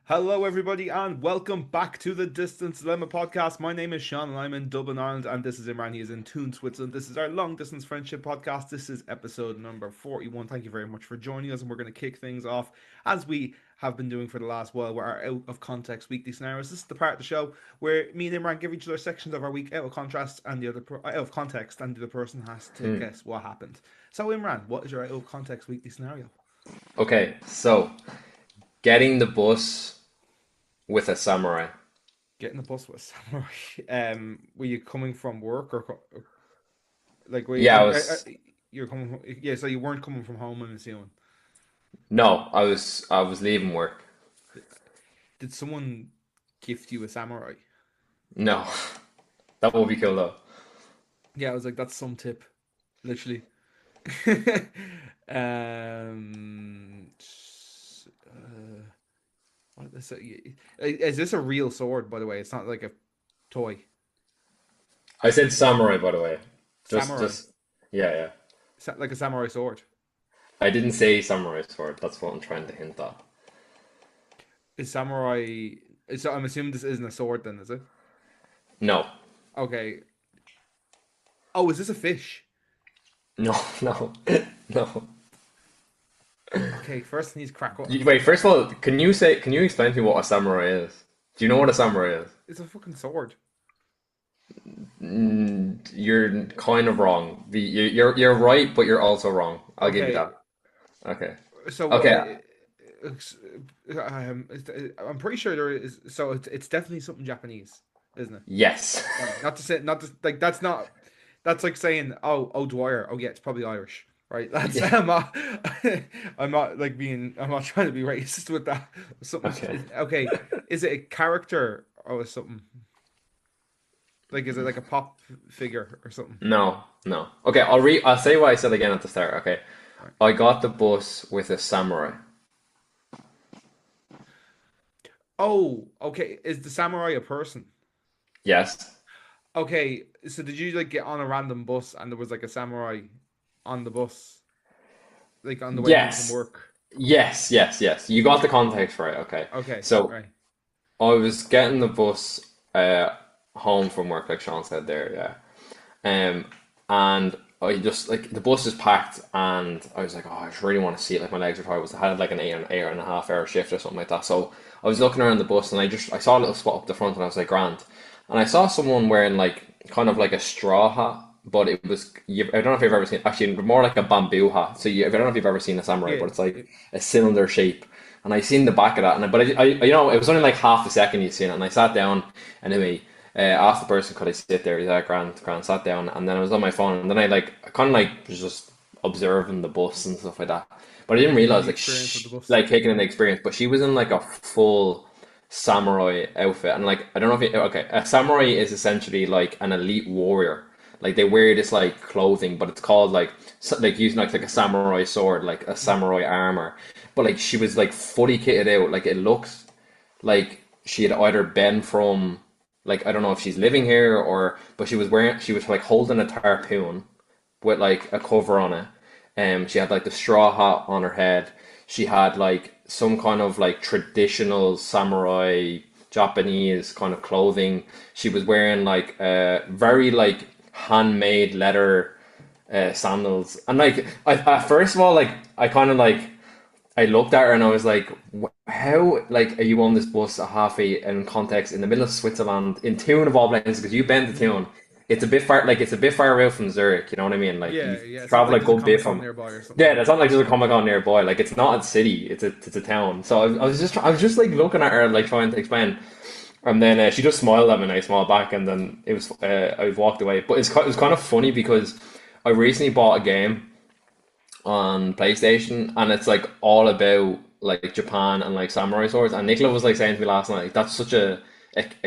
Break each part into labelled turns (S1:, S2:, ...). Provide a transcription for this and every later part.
S1: Hello, everybody, and welcome back to the Distance Dilemma podcast. My name is Shaun, and I'm in Dublin, Ireland, and this is Imran. He is in Thun, Switzerland. This is our long distance friendship podcast. This is episode number 41. Thank you very much for joining us, and we're going to kick things off as we have been doing for the last while. Where our out of context weekly scenarios. This is the part of the show where me and Imran give each other sections of our week out of contrast, and out of context, and the other person has to
S2: Hmm.
S1: guess what happened. So, Imran, what is your out of context weekly scenario?
S2: Okay, so getting the bus with a samurai.
S1: Getting the bus with a samurai. Were you coming from work or like were you,
S2: Yeah, I was
S1: you're coming from, yeah, so you weren't coming from home, I'm assuming.
S2: no, I was leaving work.
S1: Did someone gift you a samurai?
S2: No, that would be cool though.
S1: Yeah, I was like, that's some tip, literally. um, what is is this a real sword, by the way? It's not like a toy.
S2: I said samurai, by the way. Just,
S1: Samurai,
S2: just, yeah, yeah.
S1: like a samurai sword.
S2: I didn't say samurai sword. That's what I'm trying to hint at.
S1: Is samurai? So I'm assuming this isn't a sword, then, is it?
S2: No,
S1: Okay. Oh, is this a fish?
S2: no, no, no.
S1: Okay, first needs crack.
S2: Wait, first of all, can you explain to me what a samurai is? Do you know what a samurai is?
S1: It's a fucking sword.
S2: You're kind of wrong. You're right, but you're also wrong. I'll give you
S1: Okay,
S2: that. Okay.
S1: so
S2: Okay.
S1: I'm pretty sure there is. So it's definitely something Japanese, isn't it?
S2: Yes.
S1: Right. Not to say, not to like. That's not. That's like saying, oh, Dwyer. Oh, yeah, it's probably Irish, right? That's
S2: Yeah.
S1: I'm not. I'm not like being. I'm not trying to be racist with that. Something.
S2: Okay.
S1: Okay, is it a character or something? Like, is it like a pop figure or something?
S2: No, no. Okay, I'll say what I said again at the start, okay?
S1: Right.
S2: I got the bus with a samurai.
S1: Oh, okay. Is the samurai a person?
S2: Yes.
S1: Okay, so did you like get on a random bus and there was like a samurai on the bus, like on the way home from
S2: Yes.
S1: work?
S2: Yes. You got the context right, okay.
S1: Okay,
S2: So
S1: right.
S2: I was getting the bus home from work, like Sean said there, yeah. And I just like the bus is packed, and I was like, oh, I just really want to see it. Like my legs are tired. I had like an eight and a half hour shift or something like that. So I was looking around the bus, and I saw a little spot up the front, and I was like, grand. And I saw someone wearing like kind of like a straw hat, but I don't know if you've ever seen actually more like a bamboo hat. So I don't know if you've ever seen a samurai,
S1: Yeah,
S2: but it's like a cylinder shape. And I seen the back of that, it was only like half a second you seen it, and I sat down anyway. Asked the person could I sit there. He's like, grand, sat down, and then I was on my phone, and then I kind of like was just observing the bus and stuff like that. But I didn't
S1: taking in
S2: realize
S1: the
S2: like
S1: experience of the bus.
S2: like taking in the experience. But she was in like a full samurai outfit, and like I don't know if okay, a samurai is essentially like an elite warrior. Like they wear this like clothing, but it's called like like using like a samurai sword, like a samurai armor. But like she was like fully kitted out. Like it looked like she had either been from like I don't know if she's living here or but she was like holding a tarpoon with like a cover on it. She had like the straw hat on her head. She had like some kind of like traditional samurai Japanese kind of clothing. She was wearing like very like handmade leather sandals. And like first of all like I kind of like I looked at her and I was like, How like are you on this bus at half eight in context in the middle of Switzerland in Thun of all places? Because you've been to
S1: Yeah,
S2: Thun, it's a bit far out from Zurich. You know what I mean? Like
S1: yeah,
S2: you
S1: yeah. It's not
S2: travel
S1: like
S2: a
S1: there's a
S2: good bit
S1: Comic Con
S2: from.
S1: nearby or something.
S2: Yeah, that's not like just a Comic Con nearby. Like it's not a city. It's a town. So I was just like looking at her like trying to explain, and then she just smiled at me and I smiled back, and then I walked away. But it was kind of funny because I recently bought a game on PlayStation, and it's like all about like Japan and like samurai swords. And Nicola was like saying to me last night, like, that's such a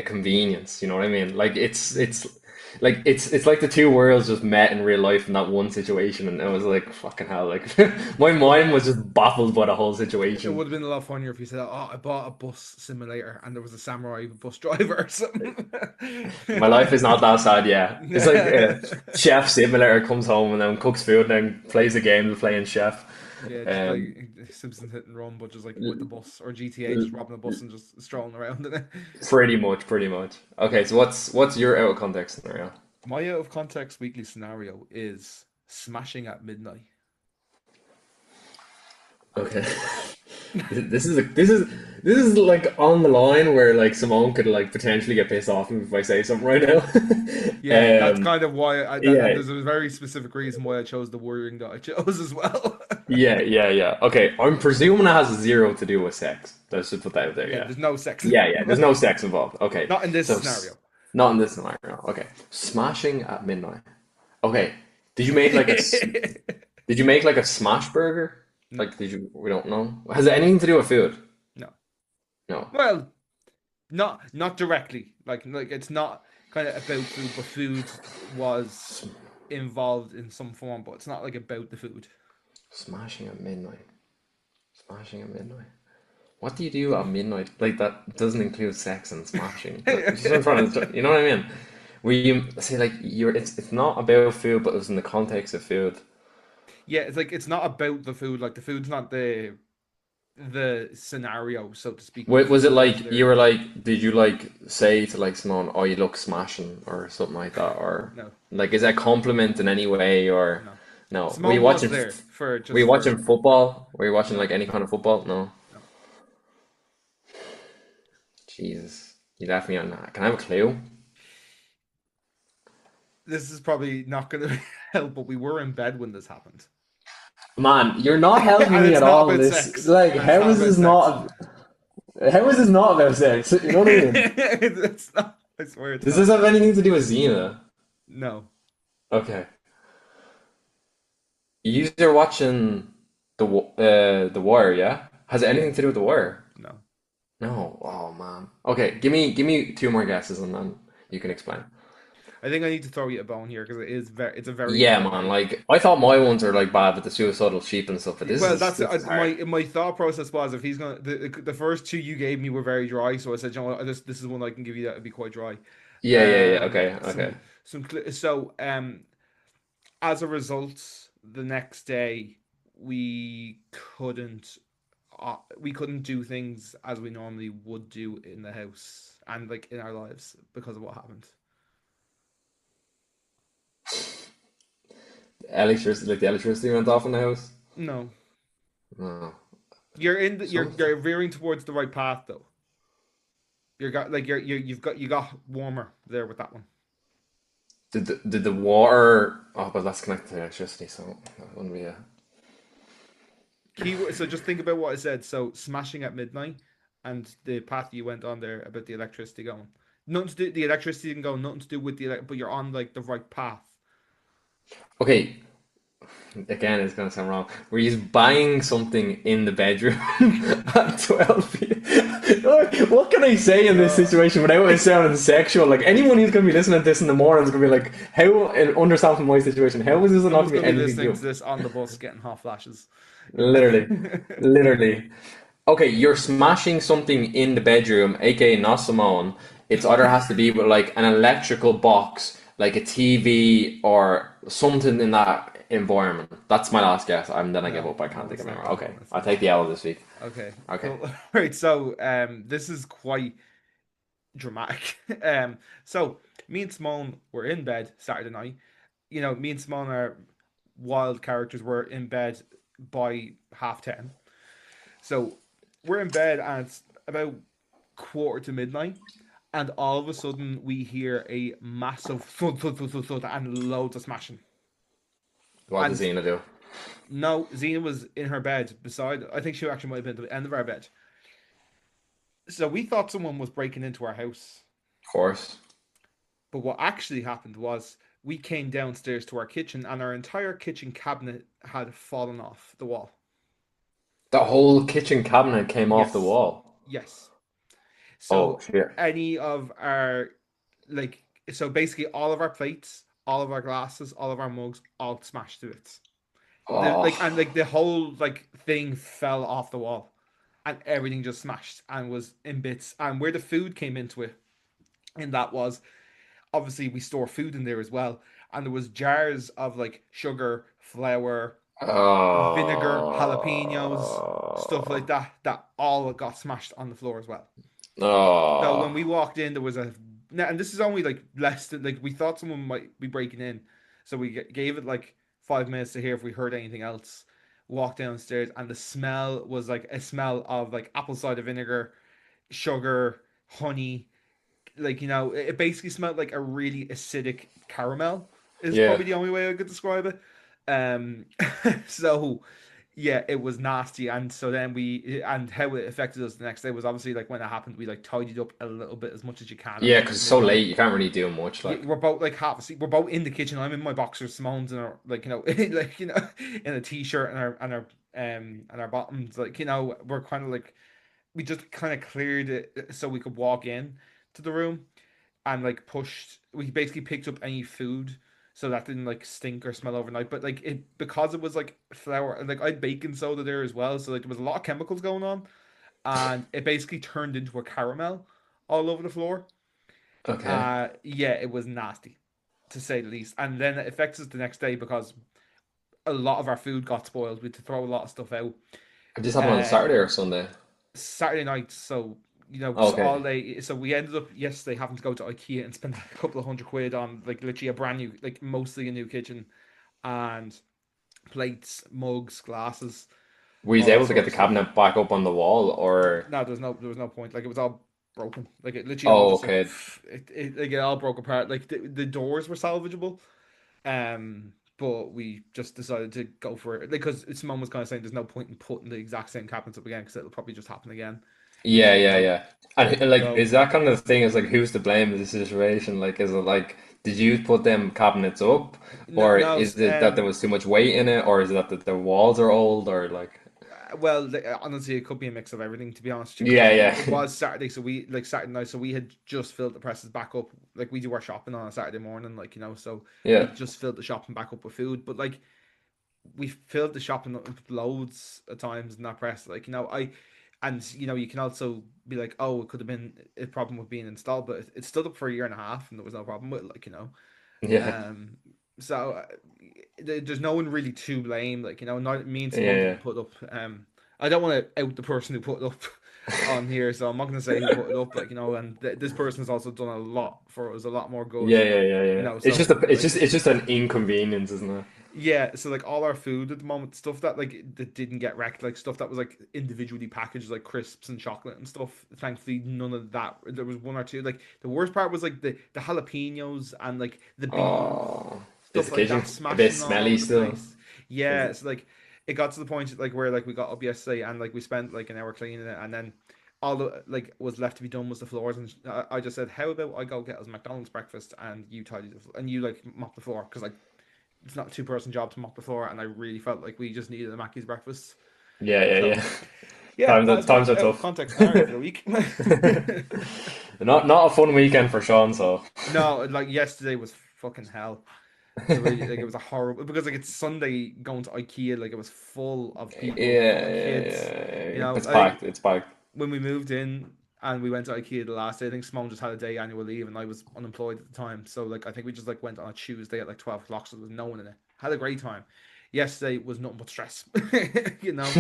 S2: convenience. You know what I mean? Like it's like the two worlds just met in real life in that one situation, and it was like fucking hell. Like my mind was just baffled by the whole
S1: It
S2: situation.
S1: would have been a lot funnier if you said, "Oh, I bought a bus simulator and there was a samurai bus driver or something."
S2: My life is not that sad. Yeah, it's like Chef Simulator comes home and then cooks food and then plays a game of playing chef.
S1: Yeah, just like
S2: Um,
S1: Simpsons Hit and Run, but just like with the
S2: l-
S1: bus, or GTA, just
S2: l-
S1: robbing the bus and just strolling around in it.
S2: pretty much, pretty much. Okay, so what's your out of context scenario?
S1: My out of context weekly scenario is smashing at midnight.
S2: Okay. This is like on the line where like Simone could like potentially get pissed off if I say something right now.
S1: Yeah, that's kind of why and
S2: Yeah,
S1: there's a very specific reason why I chose the worrying that I chose as well.
S2: yeah. Okay, I'm presuming it has zero to do with sex. Let's just put that out there.
S1: Yeah,
S2: Yeah,
S1: there's no sex
S2: yeah. There's
S1: involved.
S2: no sex involved. Okay,
S1: Not in this
S2: so
S1: scenario.
S2: not in this scenario. Okay, smashing at midnight. Okay, did you make like did you make like a smash burger?
S1: No,
S2: Like, did you? We don't know. Has it anything to do with food?
S1: no.
S2: No.
S1: Well, not directly. Like it's not kind of about food, but food was involved in some form, but it's not like about the food.
S2: Smashing at midnight. Smashing at midnight. What do you do at midnight? Like that doesn't include sex and smashing. That's just what I'm trying to, you know what I mean? We say like you're. It's not about food, but it was in the context of food.
S1: Yeah, it's like it's not about the food. Like the food's not the scenario, so to speak. The
S2: Was it
S1: food is
S2: like you
S1: there.
S2: were like? Did you like say to like Simone, "Oh, you look smashing" or something like that, or
S1: No,
S2: like is that a compliment in any way or
S1: no.
S2: no? Were you
S1: Simone was
S2: watching?
S1: there for
S2: Were you
S1: just
S2: watching
S1: for
S2: football? Were you watching
S1: no,
S2: like any kind of football? No.
S1: no.
S2: Jesus, you left me on that. Can I have a clue?
S1: This is probably not going to help, but we were in bed when this happened,
S2: Man, you're not helping
S1: and
S2: me
S1: it's
S2: at
S1: not
S2: all.
S1: about
S2: This
S1: sex,
S2: like
S1: and it's
S2: how
S1: not
S2: is
S1: about
S2: this
S1: sex.
S2: not how is this not about sex? You know what I mean?
S1: It's not. I swear it's
S2: Does
S1: not.
S2: this have anything to do with Xena?
S1: No,
S2: Okay. You're watching the Wire, yeah? Has it
S1: yeah,
S2: anything to do with the Wire?
S1: no.
S2: No. Oh man. Okay, give me two more guesses and then you can explain.
S1: I think I need to throw you a bone here because it's a very
S2: Yeah,
S1: bad
S2: man.
S1: one.
S2: Like I thought my ones are like bad with the suicidal sheep and stuff, but this
S1: Well,
S2: is
S1: that's
S2: this is hard.
S1: my thought process was if he's gonna the first two you gave me were very dry, so I said, you know what, this is one I can give you that would be quite dry.
S2: Yeah. Okay, okay.
S1: So as a result, the next day we couldn't we couldn't do things as we normally would do in the house and like in our lives because of what happened.
S2: Electricity, like the electricity went off in the house.
S1: No,
S2: Oh,
S1: you're
S2: something.
S1: veering towards the right path though. You've got warmer there with that one.
S2: Did the water? Oh, but that's connected to electricity, so that wouldn't be a.
S1: Keyword. So just think about what I said. So smashing at midnight, and the path you went on there about the electricity going. Nothing to do. The electricity didn't go. Nothing to do with but you're on like the right path.
S2: Okay, again, it's gonna sound wrong. Were you buying something in the bedroom at 12 p.m.? What can I say in this
S1: Uh,
S2: situation without it sounding sexual? Like anyone who's gonna be listening to this in the morning is gonna be like, "How?" Understand my situation. How is this not
S1: Someone's
S2: gonna be
S1: gonna be
S2: anything to
S1: listening
S2: do?
S1: to this on the bus, getting hot flashes.
S2: Literally, literally. Okay, you're smashing something in the bedroom, aka not Simone. It's either has to be with like an electrical box, like a TV or something in that environment. That's my last guess. And then I give
S1: No,
S2: up. I can't
S1: no,
S2: think
S1: it's
S2: of
S1: not
S2: anymore.
S1: that
S2: Okay,
S1: one. It's
S2: I'll
S1: not
S2: take
S1: that
S2: the
S1: one.
S2: L this week.
S1: Okay,
S2: Okay.
S1: cool. Right. So this is quite dramatic. So me and Simone were in bed Saturday night. You know, me and Simone are wild characters. We're in bed by 10:30. So we're in bed and it's about quarter to midnight, and all of a sudden we hear a massive thud, thud, thud, thud, thud, and loads of smashing.
S2: What does
S1: And
S2: Xena do? Of
S1: no, Xena was in her bed beside. I think she actually might have been at the end of our bed. So we thought someone was breaking into our house,
S2: course.
S1: but what actually happened was we came downstairs to our kitchen, and our entire kitchen cabinet had fallen off the wall.
S2: The whole kitchen cabinet came off the
S1: Yes,
S2: wall.
S1: yes.
S2: Oh
S1: So
S2: shit.
S1: any of our like so basically all of our plates, all of our glasses, all of our mugs, all smashed to bits.
S2: Oh.
S1: The whole like thing fell off the wall, and everything just smashed and was in bits. And where the food came into it, and that was obviously we store food in there as well, and there was jars of like sugar, flour. vinegar, jalapenos, stuff like
S2: Oh,
S1: that. That all got smashed on the floor as well. So when we
S2: oh,
S1: walked in, there was a and this is only like less than like we thought someone might be breaking in, so we gave it like 5 minutes to hear if we heard anything else. Walked downstairs, and the smell was like a smell of like apple cider vinegar, sugar, honey. Like it basically smelled like a really acidic caramel. Is
S2: yeah.
S1: probably the only way I could describe it. Um, so yeah, it was nasty, and so then and how it affected us the next day was obviously like when it happened, we like tidied up a little bit as much as you can, and
S2: Yeah,
S1: then
S2: because
S1: just
S2: it's so
S1: moved on.
S2: late, you can't really do much.
S1: Yeah,
S2: Like,
S1: we're both like half asleep. We're both in the kitchen. I'm in my boxers, Simone's in our like like in a t-shirt and our bottoms. Like we're kind of like we just kind of cleared it so we could walk in to the room and like pushed. We basically picked up any food so that didn't like stink or smell overnight. But like it because it was like flour and like I had baking soda there as well, so like there was a lot of chemicals going on, and it basically turned into a caramel all over the floor.
S2: okay.
S1: Yeah, it was nasty to say the least. And then it affects us the next day because a lot of our food got spoiled. We had to throw a lot of stuff out.
S2: It just happened on
S1: Uh,
S2: Saturday or Sunday.
S1: Saturday night, so so all
S2: Okay.
S1: day. So we ended up yesterday having to go to IKEA and spend a couple of £100 on like literally a brand new, like mostly a new kitchen and plates, mugs, glasses,
S2: Were you
S1: all that
S2: able to
S1: sort
S2: get
S1: of
S2: the
S1: stuff.
S2: cabinet back up on the wall, or?
S1: No, there was no point. Like it was all broken. Like it literally all
S2: Oh,
S1: just like
S2: okay.
S1: like it all broke apart. Like the doors were salvageable. But we just decided to go for it because Simone was kind of saying there's no point in putting the exact same cabinets up again because it'll probably just happen again.
S2: Yeah, yeah,
S1: So,
S2: yeah. And like,
S1: so
S2: is that kind of the thing? Is like, who's to blame in this situation? Like, is it like, did you put them cabinets up,
S1: no,
S2: or
S1: no.
S2: is it that there was too much weight in it, or is it that the walls are old, or like?
S1: Well, honestly, it could be a mix of everything. To be honest, with you,
S2: Yeah,
S1: because
S2: yeah,
S1: it was Saturday, so we like Saturday night, so we had just filled the presses back up. Like we do our shopping on a Saturday morning, like so we
S2: yeah.
S1: just filled the shopping back up with food. But like we filled the shopping up loads of times in that press. Like and you can also be like, oh, it could have been a problem with being installed, but it stood up for a year and a half, and there was no problem with it. Like
S2: Yeah,
S1: um, so there's no one really to blame. Like not me and Simone
S2: yeah,
S1: didn't put up. I don't want to out the person who put it up on here, so I'm not gonna say who put it up. Like and this person has also done a lot for us, a lot more good.
S2: yeah, yeah, yeah, yeah. It's just
S1: So like
S2: it's just an inconvenience, isn't it?
S1: yeah, so like all our food at the moment, stuff that like that didn't get wrecked, like stuff that was like individually packaged, like crisps and chocolate and stuff. Thankfully, none of that. There was one or two. Like the worst part was like the jalapenos and like the beans,
S2: Oh, is
S1: stuff
S2: the
S1: like that,
S2: kitchen a bit
S1: smashing all
S2: smelly
S1: over the
S2: still?
S1: place.
S2: Is
S1: Yeah,
S2: it?
S1: so like it got to the point like where like we got up yesterday and like we spent like an hour cleaning it, and then all the like was left to be done was the floors, and I just said, how about I go get us McDonald's breakfast and you tidy and you like mop the floor because like it's not a two-person job to mop the floor, and I really felt like we just needed a Mackey's breakfast.
S2: Yeah, yeah,
S1: So
S2: yeah.
S1: yeah, that is my
S2: Times are
S1: out of
S2: tough.
S1: context scenario for the week.
S2: Not a fun weekend for Sean, so
S1: No, like yesterday was fucking hell. It really like it was a horrible because like it's Sunday going to IKEA, like it was full of
S2: yeah,
S1: people, full of
S2: yeah,
S1: kids.
S2: yeah. It's
S1: I think
S2: packed. It's packed.
S1: when we moved in and we went to IKEA the last day, I think Simone just had a day annual leave and I was unemployed at the time. So like I think we just like went on a Tuesday at like 12 o'clock, so there was no one in it. Had a great time. Yesterday was nothing but stress, you know.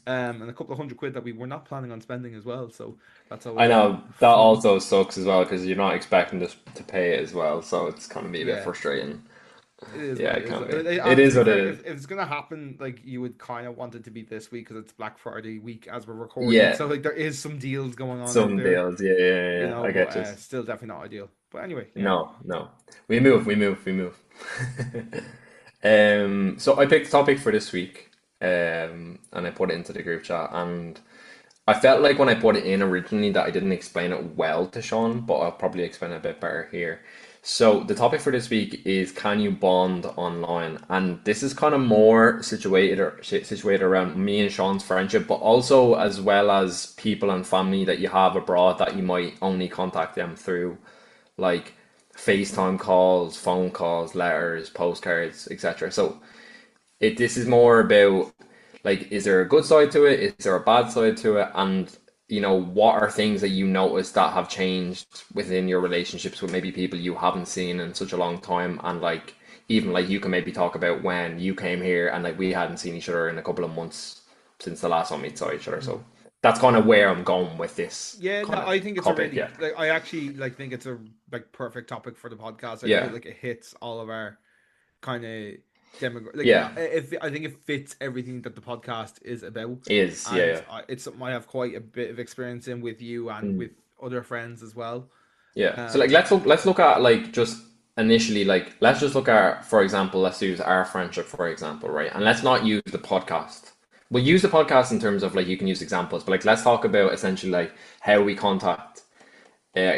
S1: And a couple of £100 that we were not planning on spending as well. So that's
S2: I
S1: always
S2: know that
S1: fun.
S2: also sucks as well because you're not expecting to pay it as well, so it's kind of be a bit
S1: Yeah,
S2: frustrating.
S1: it is
S2: Yeah,
S1: what it
S2: it
S1: is.
S2: can be. It
S1: And to
S2: is
S1: be
S2: what it
S1: fair,
S2: is.
S1: if it's gonna happen, like you would kind of want it to be this week because it's Black Friday week as we're recording.
S2: Yeah,
S1: So like there is some deals going on out
S2: some
S1: there,
S2: deals. Yeah, yeah, yeah, yeah. I
S1: but
S2: get you.
S1: still definitely not ideal. But anyway, yeah.
S2: No, no. We move. So I picked a topic for this week, and I put it into the group chat, and I felt like when I put it in originally that I didn't explain it well to Sean, but I'll probably explain it a bit better here. So the topic for this week is can you bond online? And this is kind of more situated around me and Sean's friendship, but also as well as people and family that you have abroad that you might only contact them through like FaceTime calls, phone calls, letters, postcards, etc. So this is more about like is there a good side to it? Is there a bad side to it? And what are things that you notice that have changed within your relationships with maybe people you haven't seen in such a long time, and like even like you can maybe talk about when you came here and like we hadn't seen each other in a couple of months since the last time we saw each other. So that's kind of where I'm going with this
S1: Yeah, no,
S2: kind of
S1: I think it's a
S2: topic. Yeah.
S1: really like I actually like think it's a like perfect topic for the podcast. I feel
S2: Yeah.
S1: like it hits all of our kind of like
S2: Yeah.
S1: if I think it fits everything that the podcast is about,
S2: Is. Yeah.
S1: and
S2: Yeah.
S1: it's something I have quite a bit of experience in with you and
S2: Mm.
S1: with other friends as well.
S2: Yeah. So like
S1: Um,
S2: let's look at like just initially like let's just look at, for example, let's use our friendship for example, right? And let's not use the podcast. We'll use the podcast in terms of like you can use examples, but like let's talk about essentially like how we contact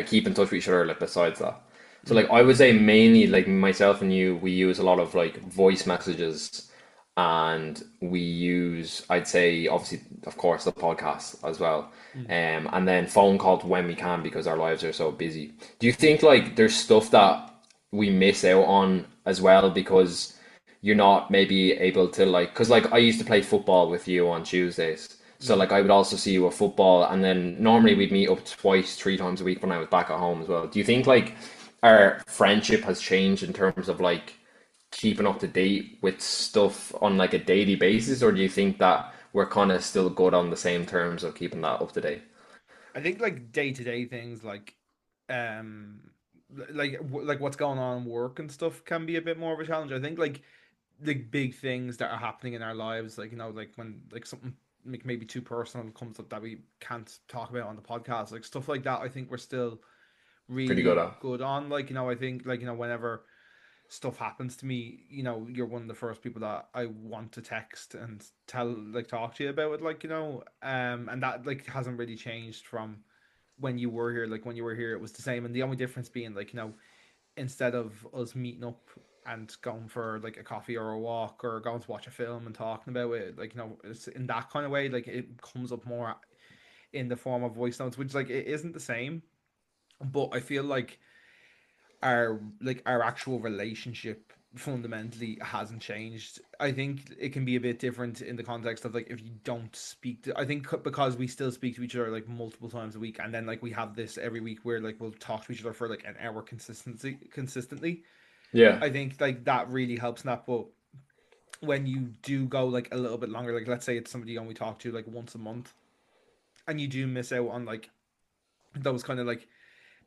S2: keep in touch with each other like besides that. So
S1: mm,
S2: like I would say mainly like myself and you, we use a lot of like voice messages, and we use, I'd say, obviously of course the podcast as well.
S1: mm.
S2: And then phone calls when we can because our lives are so busy. Do you think like there's stuff that we miss out on as well because you're not maybe able to like, because like I used to play football with you on Tuesdays, so
S1: Mm.
S2: like I would also see you at football, and then normally we'd meet up twice, three times a week when I was back at home as well. Do you think like our friendship has changed in terms of like keeping up to date with stuff on like a daily basis, or do you think that we're kind of still good on the same terms of keeping that up to date?
S1: I think like day to day things um like what's going on in work and stuff can be a bit more of a challenge. I think like the big things that are happening in our lives, like like when like something like maybe too personal comes up that we can't talk about on the podcast, like stuff like that. I think we're still
S2: Pretty good
S1: really
S2: at.
S1: good on. Like I think like whenever stuff happens to me, you're one of the first people that I want to text and tell like talk to you about it. And that like hasn't really changed from when you were here. Like when you were here, it was the same, and the only difference being like instead of us meeting up and going for like a coffee or a walk or going to watch a film and talking about it, like it's in that kind of way. Like it comes up more in the form of voice notes, which like it isn't the same, but I feel like our actual relationship fundamentally hasn't changed. I think it can be a bit different in the context of like if you don't speak to, I think because we still speak to each other like multiple times a week, and then like we have this every week where like we'll talk to each other for like an hour consistently.
S2: Yeah.
S1: I think like that really helps in that. But when you do go like a little bit longer, like let's say it's somebody you only talk to like once a month, and you do miss out on like those kind of like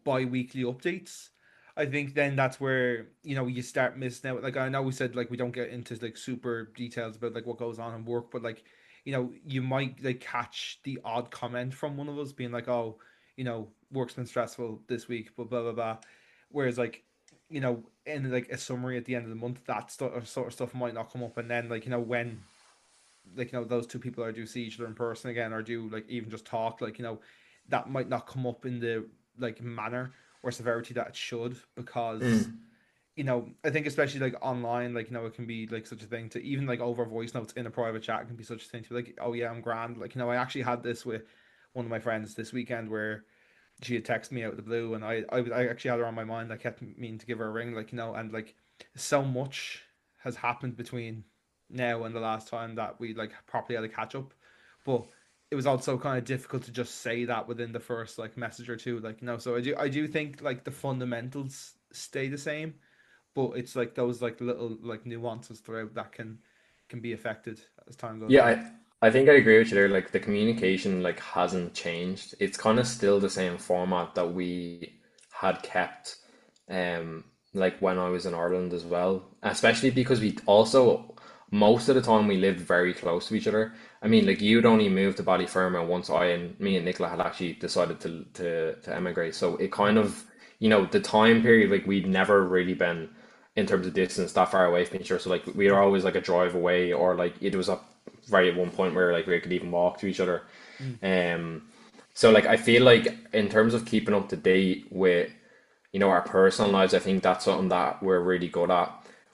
S1: bi-weekly updates, I think then that's where you start missing out. Like I know we said like we don't get into like super details about like what goes on in work, but like you might like catch the odd comment from one of us being like, oh, work's been stressful this week, but blah blah blah. Whereas like in like a summary at the end of the month, that sort of stuff might not come up, and then like when like those two people are do see each other in person again or do like even just talk, like that might not come up in the like manner or severity that it should, because
S2: Mm.
S1: I think especially like online, like it can be like such a thing to even like over voice notes in a private chat can be such a thing to be like, oh yeah, I'm grand. Like I actually had this with one of my friends this weekend where she had texted me out of the blue, and I actually had her on my mind. I kept meaning to give her a ring, like and like so much has happened between now and the last time that we like properly had a catch up, but it was also kind of difficult to just say that within the first like message or two, like so I do think like the fundamentals stay the same, but it's like those like little like nuances throughout that can be affected as time goes
S2: Yeah,
S1: on.
S2: I think I agree with you there. Like the communication like hasn't changed. It's kind of still the same format that we had kept like when I was in Ireland as well. Especially because we also most of the time we lived very close to each other. I mean, like you'd only moved to Ballyfermot once I and me and Nicola had actually decided to emigrate. So it kind of, the time period like we'd never really been in terms of distance that far away from each other. So like we were always like a drive away, or like it was a right at one point where like we could even walk to each other.
S1: Mm.
S2: Um, so like I feel like in terms of keeping up to date with our personal lives, I think that's something that we're really good at.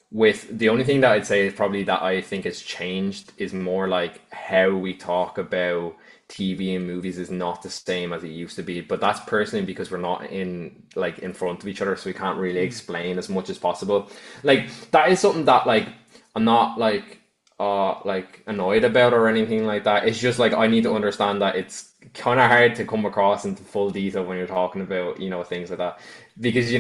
S2: With the only thing that I'd say is probably that I think has changed is more like how we talk about TV and movies is not the same as it used to be. But that's personally because we're not in front of each other, so we can't really
S1: Mm.
S2: explain as much as possible. Like that is something that like I'm not like annoyed about or anything like that. It's just like I need to understand that it's kind of hard to come across into full detail when you're talking about things like that, because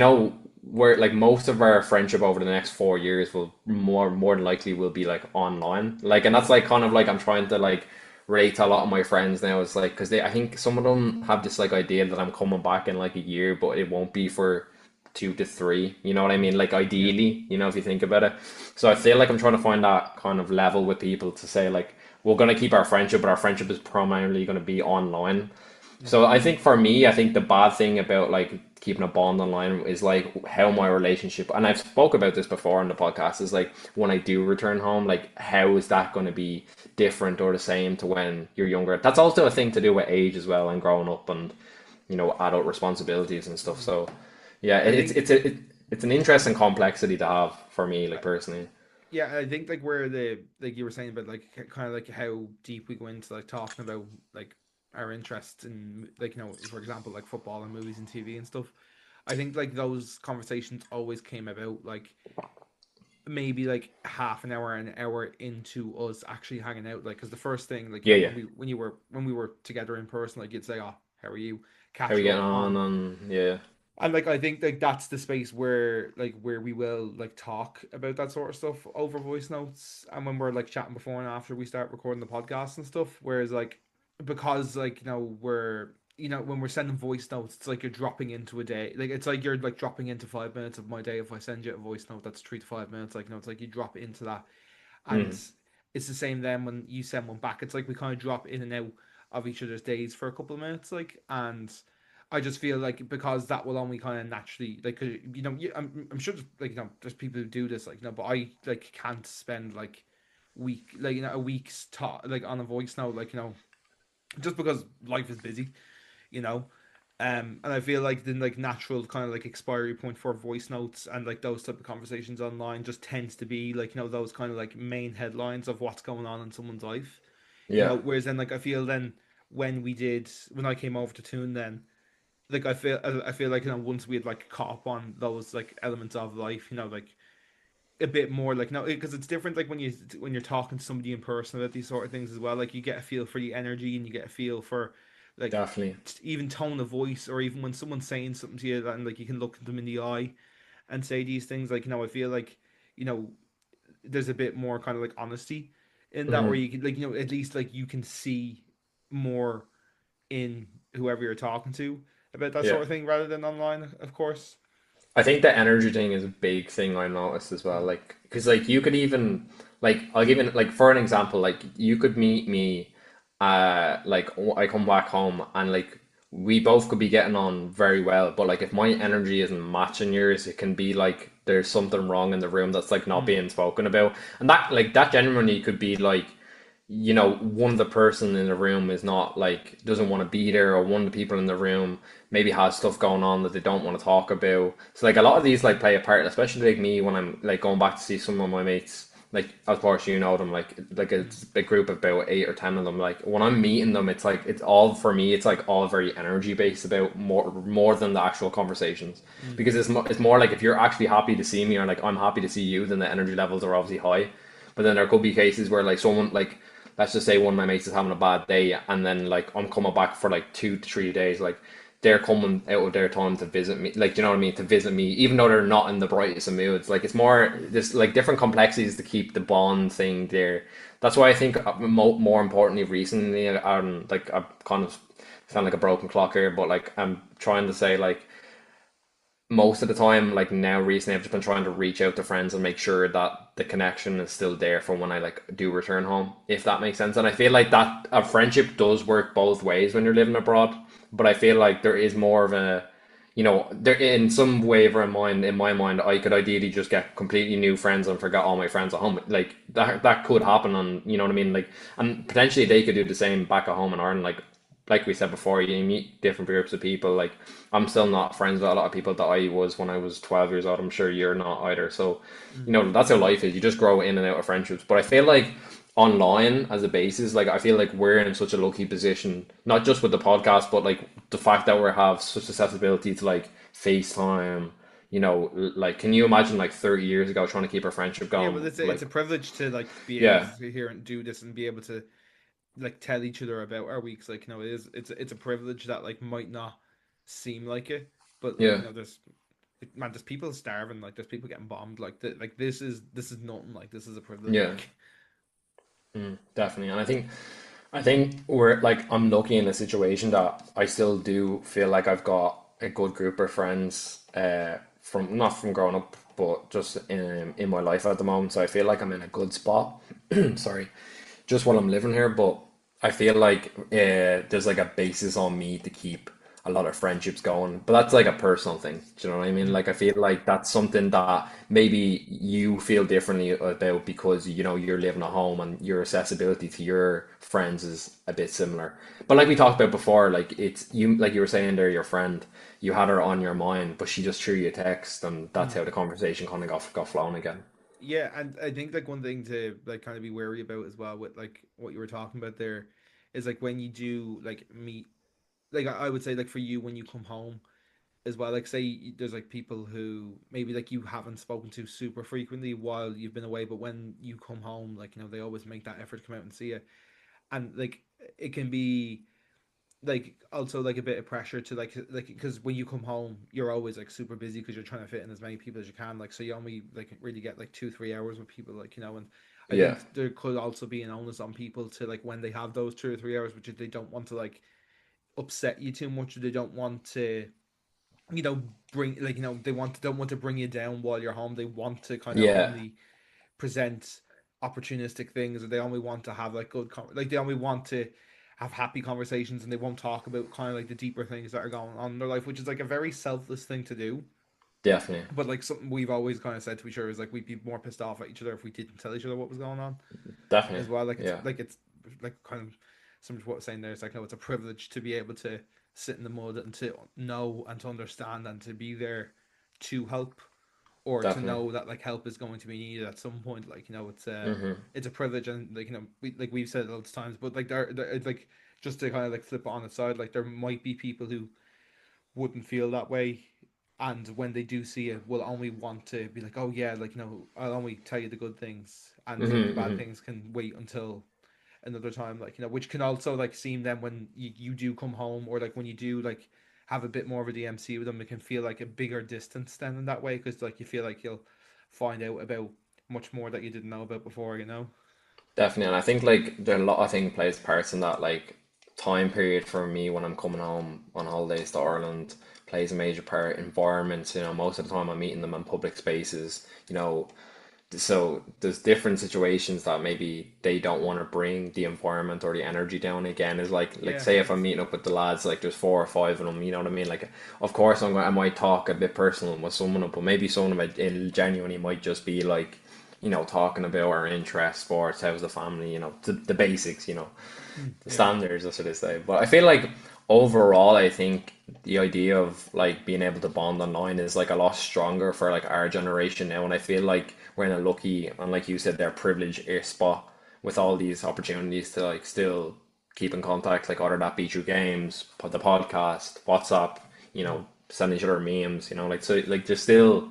S2: we're like most of our friendship over the next 4 years will more than likely will be like online. Like, and that's like kind of like I'm trying to like relate to a lot of my friends now. It's like because they I think some of them have this like idea that I'm coming back in like a year, but it won't be for 2 to 3. You know what I mean? Like
S1: Yeah.
S2: ideally, if you think about it. So I feel like I'm trying to find that kind of level with people to say like we're gonna keep our friendship, but our friendship is primarily gonna be online.
S1: Mm.
S2: So I think for me, I think the bad thing about like keeping a bond online is like how my relationship, and I've spoke about this before on the podcast, is like when I do return home, like how is that going to be different or the same to when you're younger? That's also a thing to do with age as well and growing up and adult responsibilities and stuff.
S1: Mm.
S2: So yeah,
S1: I think
S2: it's an interesting complexity to have for me, like personally.
S1: yeah, I think like where the like you were saying about like kind of like how deep we go into like talking about like our interests in like for example like football and movies and TV and stuff. I think like those conversations always came about like maybe like half an hour into us actually hanging out. Like, because the first thing like
S2: Yeah, yeah.
S1: when we were together in person, like you'd say, "Oh, how are you?"
S2: How are
S1: Catch
S2: you getting
S1: up
S2: on?
S1: on.
S2: Yeah,
S1: And like I think like that's the space where we will like talk about that sort of stuff over voice notes, and when we're like chatting before and after we start recording the podcast and stuff. Whereas like because like we're when we're sending voice notes, it's like you're dropping into a day. Like it's like you're like dropping into 5 minutes of my day. If I send you a voice note that's 3 to 5 minutes, like it's like you drop into that, and
S2: mm,
S1: it's the same then when you send one back. It's like we kind of drop in and out of each other's days for a couple of minutes, like. And I just feel like because that will only kind of naturally like 'cause, I'm sure there's, like there's people who do this, like but I like can't spend like week like a week's talk like on a voice note, like just because life is busy, you know. And I feel like the like natural kind of like expiry point for voice notes and like those type of conversations online just tends to be like those kind of like main headlines of what's going on in someone's life,
S2: yeah,
S1: whereas then like I feel then when I came over to Tune, then like I feel like once we had like caught up on those like elements of life, like a bit more like no, because it's different like when you're talking to somebody in person about these sort of things as well. Like you get a feel for the energy and you get a feel for like
S2: definitely.
S1: even tone of voice, or even when someone's saying something to you and like you can look them in the eye and say these things. Like I feel like you know there's a bit more kind of like honesty in that, where
S2: Hmm.
S1: you can like at least like you can see more in whoever you're talking to about that
S2: Yeah.
S1: sort of thing rather than online, of course.
S2: I think the energy thing is a big thing I noticed as well.
S1: Mm.
S2: Like, because like you could even like I'll give it like for an example, like you could meet me, like I come back home and like we both could be getting on very well, but like if my energy isn't matching yours, it can be like there's something wrong in the room that's like not
S1: Mm.
S2: being spoken about, and that genuinely could be like one of the person in the room is not like doesn't want to be there, or one of the people in the room maybe has stuff going on that they don't want to talk about. So like a lot of these like play a part, especially like me when I'm like going back to see some of my mates. Like of course you know them, like
S1: Mm.
S2: it's a big group of about 8 or 10 of them. Like when I'm meeting them, it's like it's all for me. It's like all very energy based about more than the actual conversations,
S1: Mm.
S2: because it's more like if you're actually happy to see me or like I'm happy to see you, then the energy levels are obviously high. But then there could be cases where like someone like let's just say one of my mates is having a bad day and then like I'm coming back for like 2 to 3 days, like they're coming out of their time to visit me, like, do you know what I mean, to visit me even though they're not in the brightest of moods. Like it's more there's like different complexities to keep the bond thing there. That's why I think more importantly recently, like I kind of sound like a broken clock here, but like I'm trying to say like most of the time, like now recently, I've just been trying to reach out to friends and make sure that the connection is still there for when I like do return home, if that makes sense. And I feel like that a friendship does work both ways when you're living abroad, but I feel like there is more of a, there in some waiver in my mind, I could ideally just get completely new friends and forget all my friends at home. Like that could happen, and you know what I mean. Like, and potentially they could do the same back at home in Ireland. Like we said before, you meet different groups of people. Like I'm still not friends with a lot of people that I was when I was 12 years old. I'm sure you're not either. So,
S1: Mm.
S2: that's how life is. You just grow in and out of friendships. But I feel like online as a basis, like I feel like we're in such a lucky position, not just with the podcast, but like the fact that we have such accessibility to like FaceTime. Like can you imagine like 30 years ago trying to keep a friendship
S1: Yeah, but
S2: going?
S1: it's
S2: Like,
S1: a privilege to like be able to
S2: yeah,
S1: sit here and do this and be able to like tell each other about our weeks. Like it is it's a privilege that like might not seem like it, but like
S2: yeah.
S1: there's man, there's people starving, like there's people getting bombed, like like this is nothing, like this is a privilege,
S2: Yeah,
S1: like
S2: definitely. And I think we're like I'm lucky in a situation that I still do feel like I've got a good group of friends from not from growing up, but just in my life at the moment. So I feel like I'm in a good spot. Sorry, just while I'm living here, but I feel like there's like a basis on me to keep a lot of friendships going. But that's like a personal thing. Do you know what I mean?
S1: mm,
S2: Like I feel like that's something that maybe you feel differently about because you know you're living at home and your accessibility to your friends is a bit similar. But like we talked about before, like it's you like you were saying there, your friend, you had her on your mind, but she just threw you a text and that's
S1: mm.
S2: how the conversation kind of got flown again.
S1: Yeah, and I think like one thing to like kind of be wary about as well with like what you were talking about there is like when you do like meet, like I would say like for you when you come home as well, like say there's like people who maybe like you haven't spoken to super frequently while you've been away, but when you come home, like they always make that effort to come out and see you, and like it can be like also like a bit of pressure to like because when you come home you're always like super busy because you're trying to fit in as many people as you can, like so you only like really get like 2 3 hours with people, like and I
S2: Yeah,
S1: think there could also be an onus on people to like when they have those 2 or 3 hours, which they don't want to like upset you too much, or they don't want to you know bring like they don't want to bring you down while you're home. They want to kind of
S2: yeah,
S1: only present opportunistic things, or they only want to have like like they only want to have happy conversations, and they won't talk about kind of like the deeper things that are going on in their life, which is like a very selfless thing to do,
S2: definitely,
S1: but like something we've always kind of said to each other is like we'd be more pissed off at each other if we didn't tell each other what was going on
S2: definitely.
S1: as well. Like
S2: Yeah.
S1: it's like kind of some of what I'm saying there. It's like, no, it's a privilege to be able to sit in the mud and to know and to understand and to be there to help, or to
S2: Definitely.
S1: know that like help is going to be needed at some point. Like
S2: Hmm.
S1: it's a privilege, and like we've said it loads of times, but like there it's like just to kind of like flip it on its side, like there might be people who wouldn't feel that way, and when they do see it will only want to be like, oh yeah, like I'll only tell you the good things, and like the
S2: Hmm.
S1: bad
S2: Hmm.
S1: things can wait until another time, like which can also like seem then when you do come home, or like when you do like have a bit more of a DMC with them, it can feel like a bigger distance then in that way, because like you feel like you'll find out about much more that you didn't know about before.
S2: Definitely. And I think like there are a lot of things plays parts in that like time period for me when I'm coming home on holidays to Ireland plays a major part. Environments, most of the time I'm meeting them in public spaces, so there's different situations that maybe they don't want to bring the environment or the energy down again. Is like
S1: Yeah,
S2: say if I'm
S1: it's
S2: meeting up with the lads, like there's 4 or 5 of them, you know what I mean? Like of course I might talk a bit personal with someone, but maybe someone of it genuinely might just be like, talking about our interests, sports, how's the family, the basics, the
S1: yeah,
S2: standards, that's what they say. But I feel like overall, I think the idea of like being able to bond online is like a lot stronger for like our generation now, and I feel like we're in a lucky and like you said, they're privileged spot with all these opportunities to like still keep in contact, like other that be through games, the podcast, WhatsApp, send each other memes, like so like there's still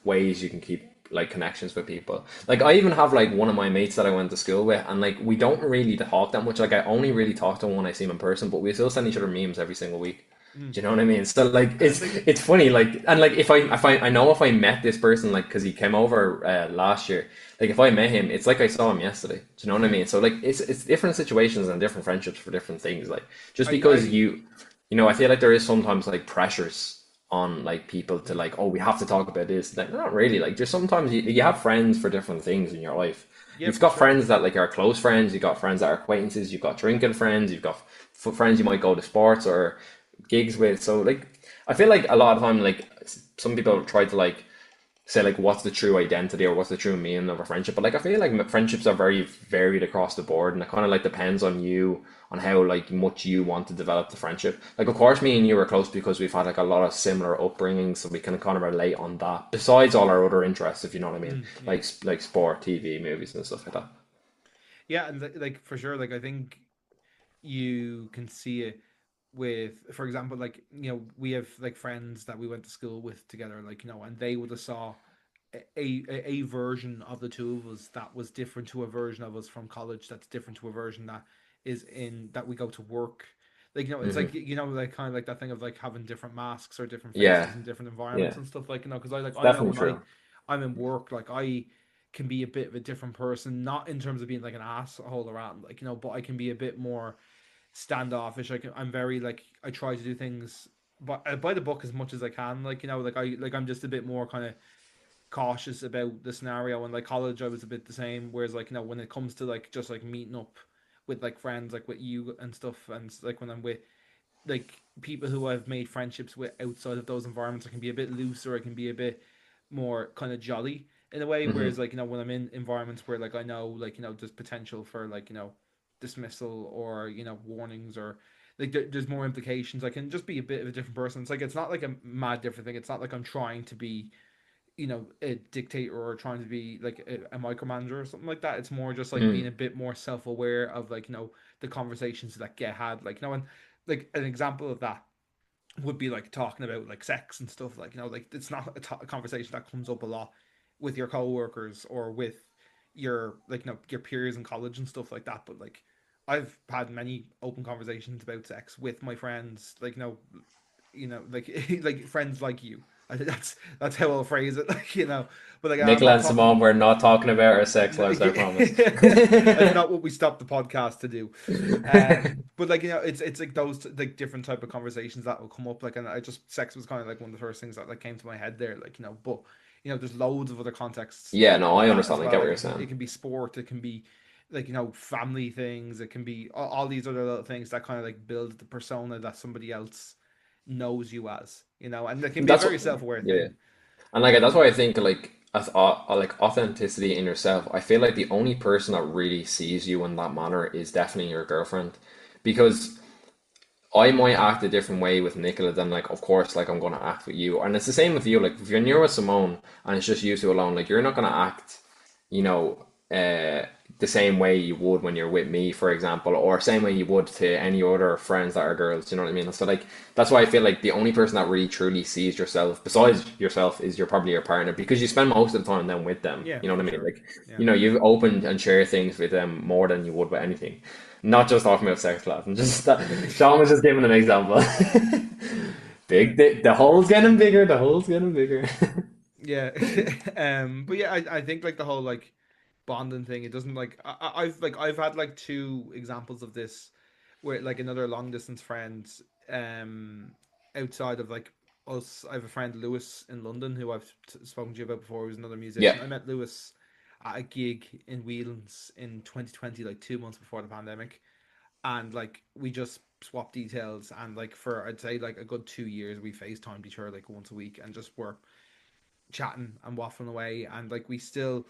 S2: ways you can keep like connections with people. Like I even have like one of my mates that I went to school with, and like we don't really talk that much. Like I only really talk to him when I see him in person, but we still send each other memes every single week.
S1: mm.
S2: Do you know what I mean? So like
S1: And I
S2: it's
S1: think
S2: it's funny. Like and like if I know if I met this person like because he came over last year. Like if I met him, it's like I saw him yesterday. Do you know what I mean? So like it's different situations and different friendships for different things. Like just because
S1: I
S2: I feel like there is sometimes like pressures on like people to
S1: mm.
S2: like, oh, we have to talk about this. Like, not really. Like, just sometimes you have friends for different things in your life.
S1: Yeah,
S2: You've
S1: for
S2: got
S1: sure.
S2: friends that like are close friends. You've got friends that are acquaintances. You've got drinking friends. You've got friends you might go to sports or gigs with. So like, I feel like a lot of time like some people try to like say like what's the true identity or what's the true meaning of a friendship, but like I feel like friendships are very varied across the board, and it kind of like depends on you on how like much you want to develop the friendship. Like of course me and you are close because we've had like a lot of similar upbringings, so we can kind of relate on that besides all our other interests, if you know what I mean,
S1: Yeah,
S2: like sport, TV, movies and stuff like that.
S1: yeah, and like for sure, like I think you can see it with, for example, like we have like friends that we went to school with together, like and they would have saw a version of the two of us that was different to a version of us from college, that's different to a version that is in that we go to work, Like, it's
S2: Hmm.
S1: like, like kind of like that thing of like having different masks or different
S2: Yeah,
S1: faces in different environments
S2: yeah,
S1: and stuff, like, because I know
S2: definitely
S1: when
S2: true.
S1: I'm in work, like I can be a bit of a different person, not in terms of being like an asshole around, like, but I can be a bit more standoffish. I'm very like, I try to do things by the book as much as I can. Like, I'm just a bit more kind of cautious about the scenario. And like college, I was a bit the same. Whereas like, when it comes to like just like meeting up with like friends, like with you and stuff, and like when I'm with like people who I've made friendships with outside of those environments, I can be a bit looser. I can be a bit more kind of jolly in a way. Whereas
S2: Hmm.
S1: like, when I'm in environments where like I know like, there's potential for like, dismissal or warnings, or like there's more implications. I can just be a bit of a different person. It's like, it's not like a mad different thing. It's not like I'm trying to be a dictator or trying to be like a micromanager or something like that. It's more just like being
S2: Hmm.
S1: a bit more self-aware of like, the conversations that get had, like, and like an example of that would be like talking about like sex and stuff, like, like it's not a conversation that comes up a lot with your coworkers or with your like, your peers in college and stuff like that. But like, I've had many open conversations about sex with my friends, like, like like friends like you. I think that's how I'll phrase it. Like, but like, I'm
S2: Nicola
S1: not
S2: and
S1: talking.
S2: Simone, we're not talking about our sex lives, I promise.
S1: That's not what we stopped the podcast to do. But like, it's like those like different type of conversations that will come up. Like, and I just, sex was kind of like one of the first things that like came to my head there. Like, but there's loads of other contexts
S2: Yeah, no,
S1: of
S2: I
S1: that as
S2: understand. I
S1: well.
S2: get what
S1: Like,
S2: you're
S1: it
S2: saying.
S1: can be sport. It can be like, family things. It can be all these other little things that kind of like build the persona that somebody else knows you as. And it can be a
S2: That's
S1: very
S2: what,
S1: self-aware
S2: yeah.
S1: thing.
S2: And like that's why I think like like authenticity in yourself. I feel like the only person that really sees you in that manner is definitely your girlfriend, because I might act a different way with Nicola than like of course like I'm gonna act with you, and it's the same with you. Like if you're near with Simone and it's just you two alone, like you're not gonna act, you know, the same way you would when you're with me, for example, or same way you would to any other friends that are girls. You know what I mean? So like that's why I feel like the only person that really truly sees yourself besides yourself is your probably your partner, because you spend most of the time then with them.
S1: Yeah,
S2: You know
S1: for
S2: what I mean?
S1: sure.
S2: Like
S1: Yeah.
S2: you've opened and share things with them more than you would with anything. Not just talking about sex class. And just that, Shaun was just giving an example.
S1: Yeah.
S2: The hole's getting bigger. The hole's getting bigger.
S1: Yeah. But yeah, I think like the whole like bonding thing, it doesn't like, I've had like two examples of this where like another long distance friend, um outside of like us. I have a friend Lewis in London who I've spoken to you about before, who's another
S2: Yeah,
S1: musician. I met Lewis at a gig in Whelan's in 2020, like 2 months before the pandemic. And like we just swapped details, and like for I'd say like a good 2 years we FaceTimed each other like once a week and just were chatting and waffling away. And like we still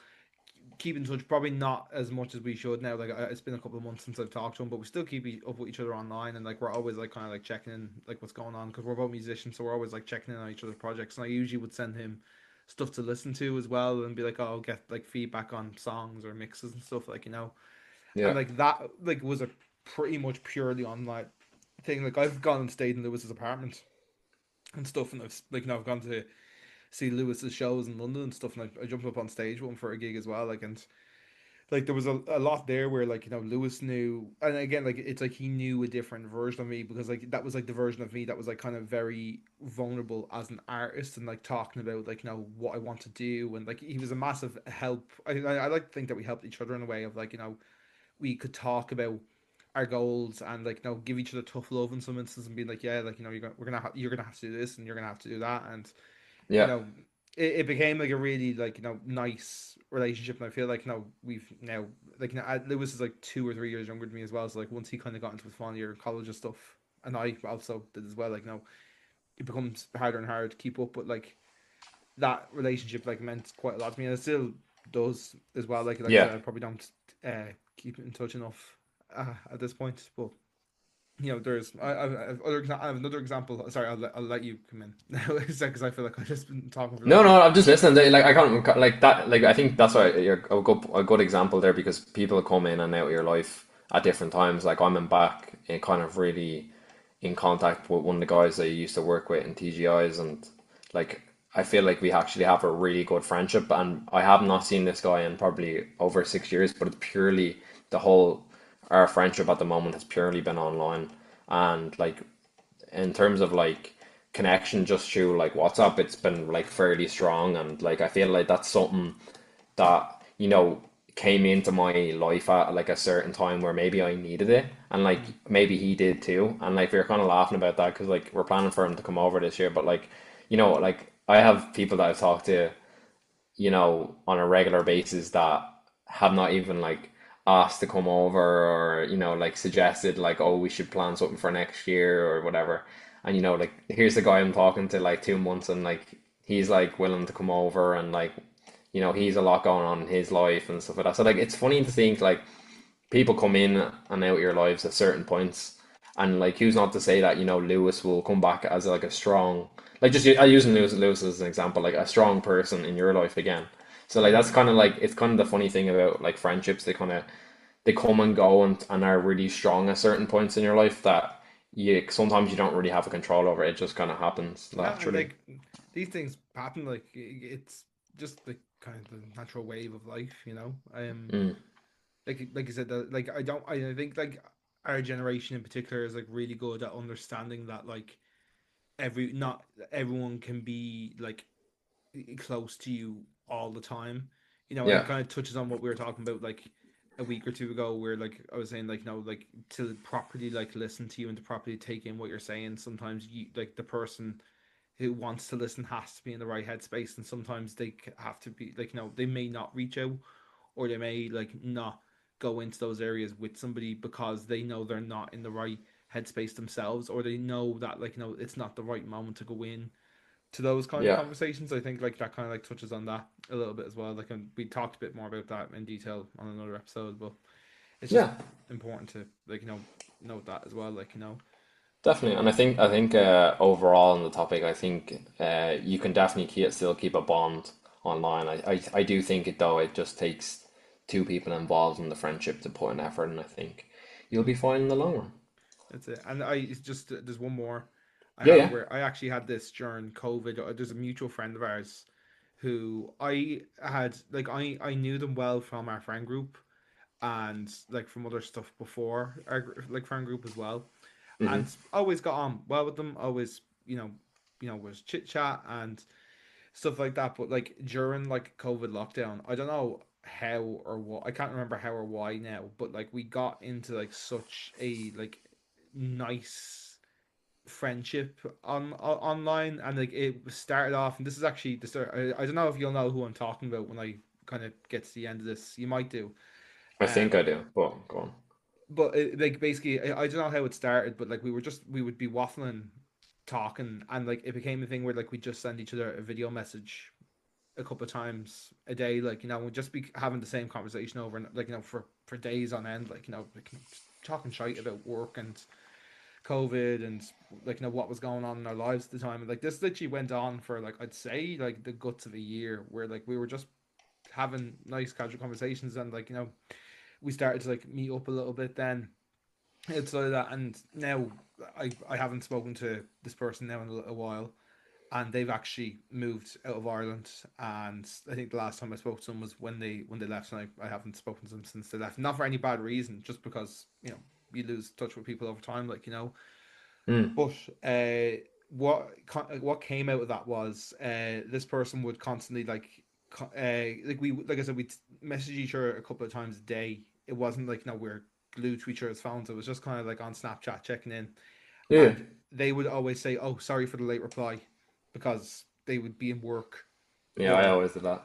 S1: keep in touch, probably not as much as we should now. Like it's been a couple of months since I've talked to him, but we still keep up with each other online. And like we're always like kind of like checking in like what's going on, because we're both musicians, so we're always like checking in on each other's projects. And I usually would send him stuff to listen to as well, and be like, oh, I'll get like feedback on songs or mixes and stuff, like, and
S2: yeah.
S1: like that like was a pretty much purely online thing. Like I've gone and stayed in Lewis's apartment and stuff, and I've like, I've gone to see Lewis's shows in London and stuff, and I jumped up on stage with him for a gig as well. Like, and like there was a lot there where like, Lewis knew, and again like it's like he knew a different version of me, because like that was like the version of me that was like kind of very vulnerable as an artist, and like talking about like, what I want to do. And like he was a massive help. I like to think that we helped each other in a way of like, we could talk about our goals, and like, give each other tough love in some instances, and be like, yeah, like, you're gonna have to do this and you're gonna have to do that. And you
S2: Yeah.
S1: know it became like a really like, nice relationship. And I feel like, we've now like, Lewis is like 2 or 3 years younger than me as well, so like once he kind of got into his final year of college and stuff, and I also did as well, like, it becomes harder and harder to keep up. But like that relationship like meant quite a lot to me, and it still does as well. Like I
S2: Yeah.
S1: said, I probably don't keep in touch enough at this point. But there's I have another example. Sorry, I'll let you come in now, because I feel like I've just been talking for a
S2: No,
S1: little
S2: no,
S1: bit.
S2: I'm just listening. Like I can't like that. Like I think that's why you're a good example there, because people come in and out of your life at different times. Like I'm in back in kind of really in contact with one of the guys I used to work with in TGI's, and like I feel like we actually have a really good friendship. And I have not seen this guy in probably over 6 years, but it's purely the whole our friendship at the moment has purely been online. And like in terms of like connection just through like WhatsApp, it's been like fairly strong. And like I feel like that's something that, came into my life at like a certain time where maybe I needed it, and like
S1: Mm.
S2: maybe he did too. And like we were kind of laughing about that because like we're planning for him to come over this year, but like, like I have people that I've talked to, on a regular basis that have not even like asked to come over, or, like suggested like, oh, we should plan something for next year or whatever. And like here's the guy I'm talking to like 2 months, and like he's like willing to come over, and like, he's a lot going on in his life and stuff like that. So like it's funny to think like people come in and out of your lives at certain points, and like who's not to say that Lewis will come back as like a strong, like just I using Lewis as an example, like a strong person in your life again. So like that's
S1: Mm.
S2: kind of like it's kind of the funny thing about like friendships. They come and go, and are really strong at certain points in your life that you sometimes you don't really have a control over. It just kind of happens
S1: No, and
S2: naturally.
S1: like these things happen. Like it's just the kind of the natural wave of life, you know.
S2: Mm,
S1: Like you said, that like I think like our generation in particular is like really good at understanding that like not everyone can be like close to you all the time, you know. And it
S2: yeah,
S1: kind of touches on what we were talking about like a week or two ago, where like I was saying like no, like to properly like listen to you and to properly take in what you're saying, sometimes you like the person who wants to listen has to be in the right headspace, and sometimes they have to be like, they may not reach out, or they may like not go into those areas with somebody because they know they're not in the right headspace themselves, or they know that like, it's not the right moment to go in to those kind of
S2: yeah,
S1: conversations. I think like that kind of like touches on that a little bit as well. Like, and we talked a bit more about that in detail on another episode, but it's just
S2: yeah.
S1: important to like, note that as well, like,
S2: Definitely, and I think overall on the topic, I think you can definitely still keep a bond online. I do think it though. It just takes two people involved in the friendship to put an effort, and I think you'll be fine in the long run.
S1: that's it. And I it's just there's one more I
S2: Yeah,
S1: have
S2: yeah.
S1: where I actually had this during COVID. There's a mutual friend of ours who I had like I knew them well from our friend group, and like from other stuff before our like friend group as well,
S2: Hmm.
S1: and always got on well with them. Always, was chit chat and stuff like that. But like during like COVID lockdown, I don't know how or what, I can't remember how or why now, but like we got into like such a like nice friendship online, and like it started off, and this is actually the start. I don't know if you'll know who I'm talking about when I kind of get to the end of this. You might do.
S2: I think I
S1: Um,
S2: do. But go on.
S1: but like basically, I don't know how it started, but like we would be waffling, talking, and like it became a thing where like we just send each other a video message a couple of times a day, like, we'd just be having the same conversation over and like, for days on end, like, like, just talking shite about work and COVID and like, what was going on in our lives at the time. And like this literally went on for like, I'd say like the guts of a year, where like we were just having nice casual conversations, and like, we started to like meet up a little bit then outside of that. And now I haven't spoken to this person now in a little while, and they've actually moved out of Ireland. And I think the last time I spoke to them was when they left, and I haven't spoken to them since they left. Not for any bad reason, just because you lose touch with people over time, like.
S2: Mm.
S1: But what came out of that was this person would constantly like I said, we'd message each other a couple of times a day. It wasn't like, we're glued to each other's phones. It was just kind of like on Snapchat checking in,
S2: Yeah.
S1: and they would always say, "Oh, sorry for the late reply," because they would be in work,
S2: Yeah, I
S1: or
S2: always did that.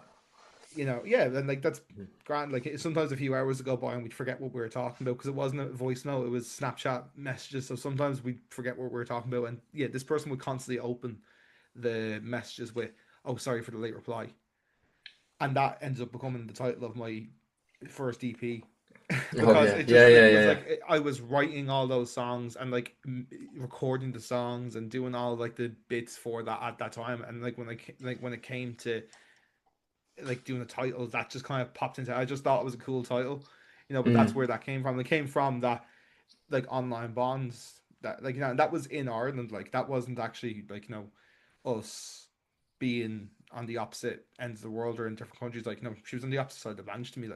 S1: yeah, and like that's grand. Like sometimes a few hours would go by and we'd forget what we were talking about, because it wasn't a voice note; it was Snapchat messages. So sometimes we'd forget what we were talking about, and yeah, this person would constantly open the messages with, "Oh, sorry for the late reply," and that ended up becoming the title of my first EP.
S2: Oh
S1: Because
S2: yeah,
S1: it
S2: yeah,
S1: just
S2: yeah,
S1: like was
S2: yeah,
S1: like I was writing all those songs and like recording the songs and doing all like the bits for that at that time. And like when it came to like doing the title, that just kind of popped into. I just thought it was a cool title,
S2: yeah.
S1: but that's
S2: Mm.
S1: where that came from. It came from that like online bonds that like, that was in Ireland. Like that wasn't actually like, us being on the opposite ends of the world or in different countries. Like, she was on the opposite side of the bench to me.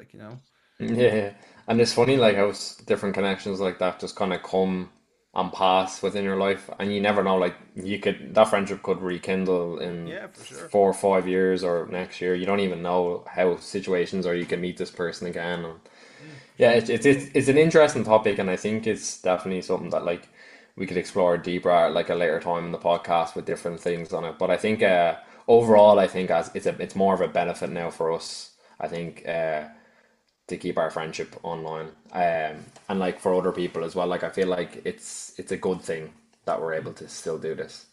S2: Yeah, and it's funny like how different connections like that just kind of come. and pass within your life, and you never know. Like you could that friendship could rekindle in
S1: Yeah, for sure.
S2: 4 or 5 years or next year. You don't even know how situations, or you can meet this person again. And
S1: For
S2: yeah,
S1: sure.
S2: it's an interesting topic, and I think it's definitely something that like we could explore deeper at like a later time in the podcast with different things on it. But I think overall, I think as it's more of a benefit now for us. I think to keep our friendship online, and like for other people as well. Like I feel like it's a good thing that we're able to still do this.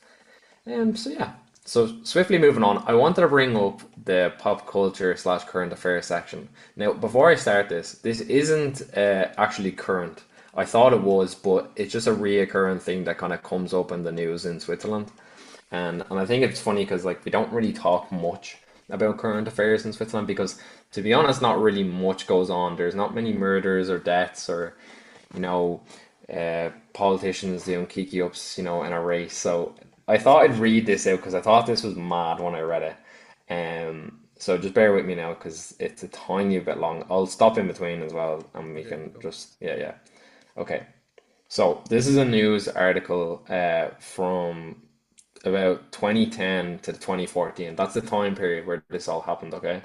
S2: So yeah. So swiftly moving on, I wanted to bring up the pop culture slash current affairs section. Now, before I start this isn't actually current. I thought it was, but it's just a reoccurring thing that kind of comes up in the news in Switzerland. And I think it's funny because like we don't really talk much about current affairs in Switzerland because to be honest, not really much goes on. There's not many murders or deaths or you know, politicians doing kiki ups, in a race. So I thought I'd read this out because I thought this was mad when I read it. So just bear with me now because it's a tiny bit long. I'll stop in between as well, and we
S1: Okay,
S2: can
S1: go.
S2: just yeah. Okay. So this is a news article from about 2010 to 2014. That's the time period where this all happened, okay?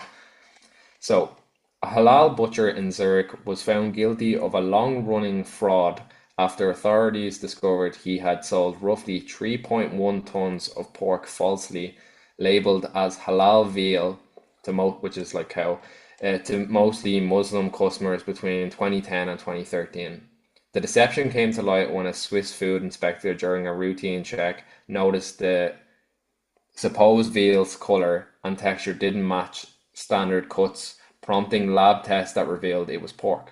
S2: So, a halal butcher in Zurich was found guilty of a long-running fraud after authorities discovered he had sold roughly 3.1 tons of pork falsely labeled as halal veal which is like cow, to mostly Muslim customers between 2010 and 2013. The deception came to light when a Swiss food inspector during a routine check noticed the supposed veal's color and texture didn't match standard cuts, prompting lab tests that revealed it was pork.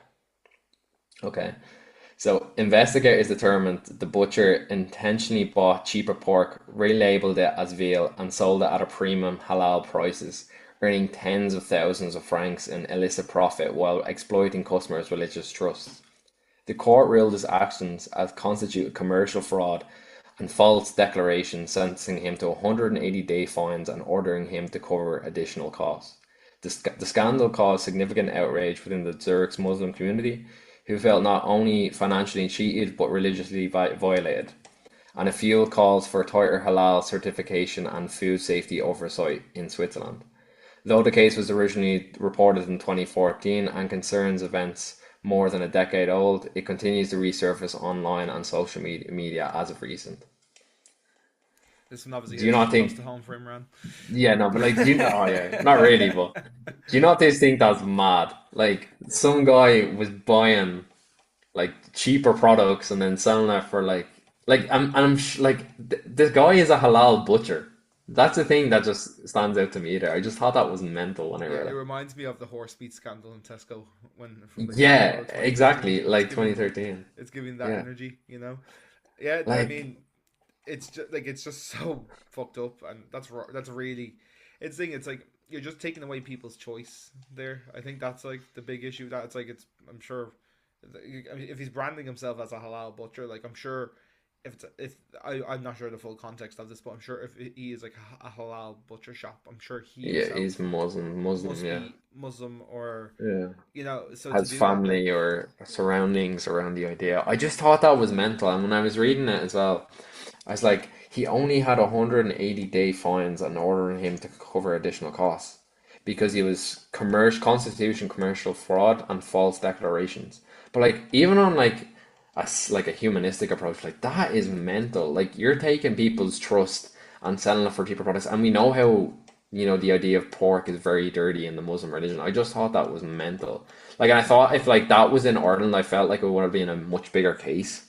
S2: Okay, so investigators determined the butcher intentionally bought cheaper pork, relabeled it as veal, and sold it at a premium halal prices, earning tens of thousands of francs in illicit profit while exploiting customers' religious trust. The court ruled his actions as constitute commercial fraud and false declaration, sentencing him to 180-day fines and ordering him to cover additional costs. The scandal caused significant outrage within the Zurich's Muslim community, who felt not only financially cheated but religiously violated, and a few calls for tighter halal certification and food safety oversight in Switzerland. Though the case was originally reported in 2014 and concerns events more than a decade old, it continues to resurface online and social media as of recent.
S1: This one obviously
S2: Do you
S1: hits
S2: not
S1: close to
S2: think?
S1: home for Imran.
S2: Yeah, no, but like, do you know? Oh, yeah, not really, but do you not just think that's mad? Like, some guy was buying like cheaper products and then selling it for this guy is a halal butcher. That's the thing that just stands out to me there. I just thought that was mental when I
S1: Yeah,
S2: read
S1: it
S2: it.
S1: reminds me of the horse meat scandal in Tesco when from the Super
S2: Yeah,
S1: Bowl 2013.
S2: exactly, like 2013.
S1: It's giving that
S2: Yeah,
S1: energy. Yeah, I
S2: like,
S1: mean, it's just so fucked up, and that's really it's the thing. It's like you're just taking away people's choice there. I think that's like the big issue. That it's like it's I'm sure, I mean, if he's branding himself as a halal butcher, like I'm sure if I'm not sure the full context of this, but I'm sure if he is like a halal butcher shop, I'm sure he
S2: yeah, he's
S1: himself
S2: Muslim,
S1: must
S2: yeah,
S1: be Muslim or
S2: yeah.
S1: so to
S2: Has
S1: do that like
S2: family or surroundings around the idea. I just thought that was mental, and when I was reading it as well, I was like, he only had 180-day fines and ordering him to cover additional costs because he was commercial fraud and false declarations. But like even on like like a humanistic approach, like that is mental. Like you're taking people's trust and selling it for cheaper products, and we know how the idea of pork is very dirty in the Muslim religion. I just thought that was mental. Like, and I thought if like that was in Ireland, I felt like it would have been a much bigger case.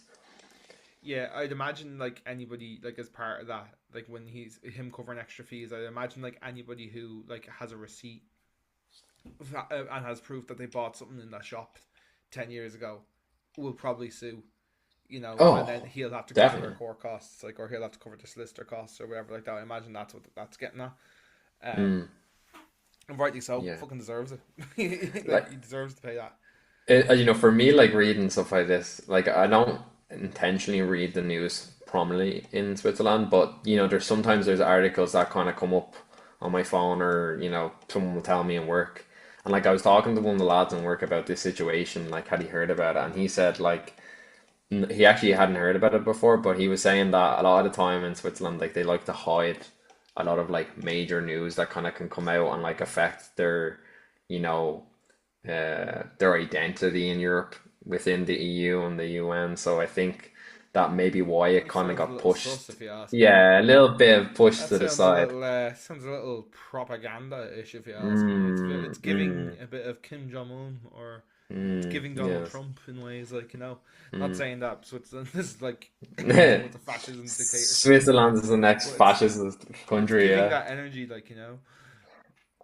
S1: yeah, I'd imagine like anybody like as part of that, like when he's him covering extra fees, I'd imagine like anybody who like has a receipt and has proof that they bought something in that shop 10 years ago will probably sue, and then
S2: Oh,
S1: he'll have to cover their
S2: definitely.
S1: core costs, like or he'll have to cover the solicitor costs or whatever like that. I imagine that's what that's getting at.
S2: Mm,
S1: And rightly so,
S2: yeah.
S1: fucking deserves it. Like
S2: Like,
S1: he deserves to pay that.
S2: for me, like reading stuff like this, like I don't intentionally read the news prominently in Switzerland, but there's articles that kind of come up on my phone, or someone will tell me in work, and like I was talking to one of the lads in work about this situation, like had he heard about it, and he said like he actually hadn't heard about it before, but he was saying that a lot of the time in Switzerland, like they like to hide a lot of like major news that kind of can come out and like affect their, you know, their identity in Europe within the EU and the UN. So I think that may be why it
S1: It
S2: kind of
S1: sounds a
S2: got
S1: little sus,
S2: pushed.
S1: if you ask me.
S2: Yeah, a little bit pushed
S1: That
S2: to the side.
S1: sounds a little propaganda-ish, if you ask me. It's giving
S2: Mm,
S1: a bit of Kim Jong Un, or it's giving Donald
S2: yes.
S1: Trump in ways, like, not
S2: Mm.
S1: saying that Switzerland is like towards a fascism dictatorship,
S2: Switzerland is the next
S1: but
S2: fascist
S1: it's
S2: country,
S1: giving
S2: yeah.
S1: that energy, like.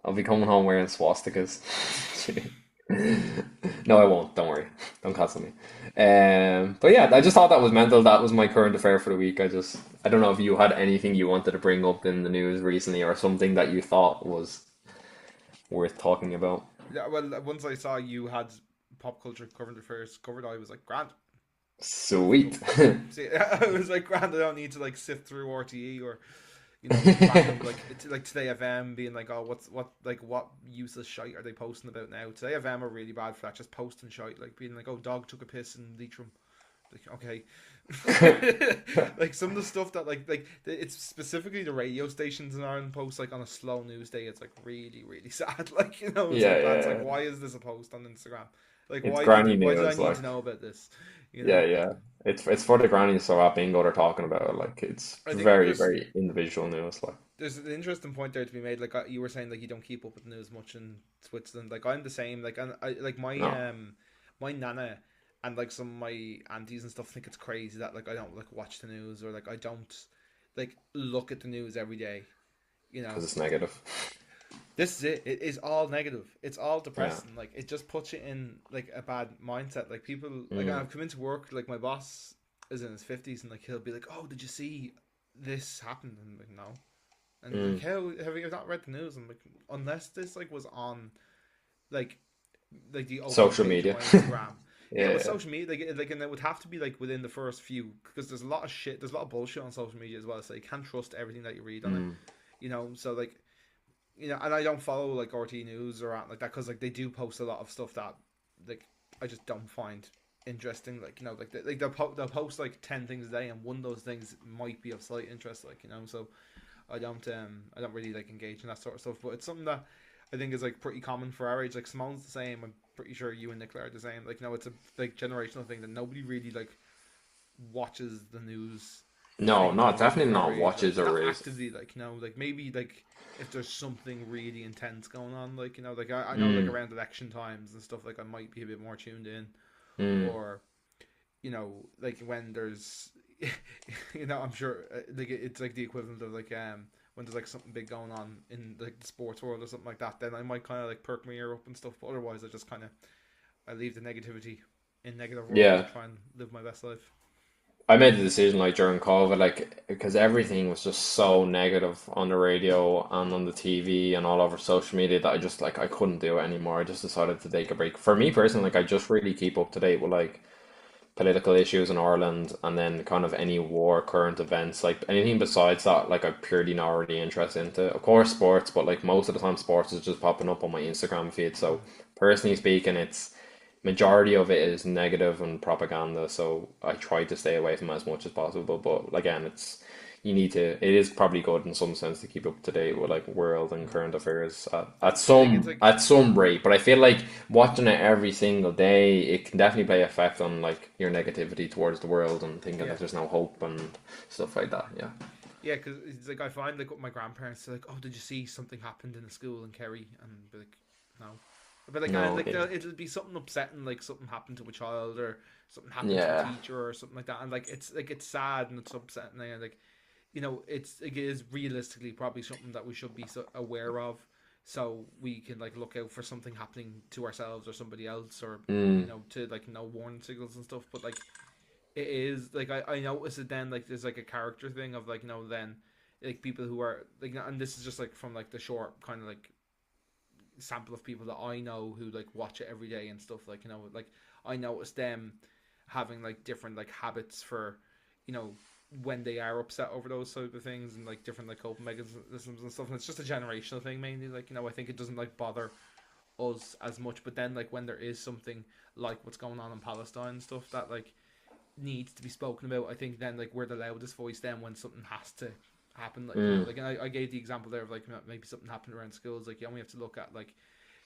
S2: I'll be coming home wearing swastikas. No, I won't. Don't worry. Don't cancel me. But yeah, I just thought that was mental. That was my current affair for the week. I don't know if you had anything you wanted to bring up in the news recently or something that you thought was worth talking about.
S1: Yeah, well, once I saw you had pop culture current affairs covered, I was like, grand. I've
S2: Sweet.
S1: see, I was like, grand. I don't need to like sift through RTE or random like like Today FM being like, oh, what useless shite are they posting about now? Today FM are really bad for that, just posting shite, like being like, oh, dog took a piss in Leitrim. Like, okay. Like some of the stuff that like it's specifically the radio stations in Ireland post like on a slow news day. It's like really really sad. Like, it's
S2: Yeah,
S1: like, lads, like,
S2: yeah.
S1: why is this a post on Instagram? Like,
S2: It's granny
S1: why did I
S2: news,
S1: need to
S2: like.
S1: know about this? You
S2: Yeah,
S1: know,
S2: yeah. It's for the grannies, so that bingo they're talking about. Like it's
S1: I think
S2: very, very individual news. Like.
S1: there's an interesting point there to be made. Like, you were saying, like, you don't keep up with the news much in Switzerland. Like, I'm the same. Like, and I like
S2: No.
S1: my nana and like some of my aunties and stuff think it's crazy that like I don't like watch the news, or like I don't like look at the news every day. You know,
S2: Because it's negative.
S1: this is it. It is all negative. It's all
S2: Yeah.
S1: depressing. Like, it just puts you in like a bad mindset. Like, people, like,
S2: Mm,
S1: I've come into work. Like, my boss is in his 50s, and like he'll be like, "Oh, did you see this happened?" And I'm like, "No." And he's like,
S2: mm.
S1: "How have you not read the news?" I'm like, "Unless this like was on like the opening
S2: Social
S1: page of
S2: media.
S1: my Instagram." Yeah,
S2: Yeah,
S1: with
S2: yeah.
S1: social media, and it would have to be like within the first few, because there's a lot of shit, there's a lot of bullshit on social media as well. So you can't trust everything that you read on it.
S2: Mm.
S1: So like, and I don't follow like RT News or anything like that, because like they do post a lot of stuff that like I just don't find interesting. Like, like they'll post like 10 things a day, and one of those things might be of slight interest. Like, so I don't really like engage in that sort of stuff. But it's something that I think is like pretty common for our age. Like, Simone's the same. I'm pretty sure you and Nicola are the same. Like, it's a like generational thing that nobody really like watches the news
S2: No, not
S1: anymore
S2: definitely
S1: within our
S2: not
S1: age.
S2: watches
S1: Like,
S2: or
S1: not
S2: reads.
S1: actively, like, like maybe like if there's something really intense going on, like, like I know like
S2: Mm,
S1: around election times and stuff, like I might be a bit more tuned in,
S2: mm.
S1: or like when there's I'm sure like it's like the equivalent of like when there's like something big going on in like the sports world or something like that, then I might kind of like perk my ear up and stuff. But otherwise, I just kind of I leave the negativity in negative world
S2: Yeah.
S1: and try and live my best life.
S2: I made the decision like during COVID, like because everything was just so negative on the radio and on the TV and all over social media that I just like I couldn't do it anymore. I just decided to take a break. For me personally, like I just really keep up to date with like political issues in Ireland and then kind of any war current events. Like anything besides that, like I'm purely not really interested into. Of course, sports, but like most of the time, sports is just popping up on my Instagram feed. So personally speaking, it's majority of it is negative and propaganda. So I try to stay away from it as much as possible. But again, it is probably good in some sense to keep up to date with like world and current affairs
S1: I think it's like
S2: at some rate. But I feel like watching it every single day, it can definitely play effect on like your negativity towards the world and thinking
S1: yeah.
S2: that there's no hope and stuff like that. Yeah.
S1: Yeah, because it's like I find like with my grandparents, they're like, "Oh, did you see something happened in the school in Kerry?" And be like, "No," but like
S2: No.
S1: like it'll be something upsetting, like something happened to a child or something happened to a
S2: Yeah.
S1: teacher or something like that, and like it's sad and it's upsetting, and like it is realistically probably something that we should be so aware of, so we can like look out for something happening to ourselves or somebody else, or
S2: Mm.
S1: to like warning signals and stuff. But like it is like I notice it then, like there's like a character thing of like then like people who are like, and this is just like from like the short kind of like sample of people that I know who like watch it every day and stuff, like like I notice them having like different like habits for you know when they are upset over those type of things, and like different like coping mechanisms and stuff, and it's just a generational thing mainly. Like, I think it doesn't like bother us as much, but then like when there is something like what's going on in Palestine and stuff, that like needs to be spoken about. I think then like we're the loudest voice then when something has to happen. Like you know, like and I gave the example there of like maybe something happened around schools. Like you only have to look at like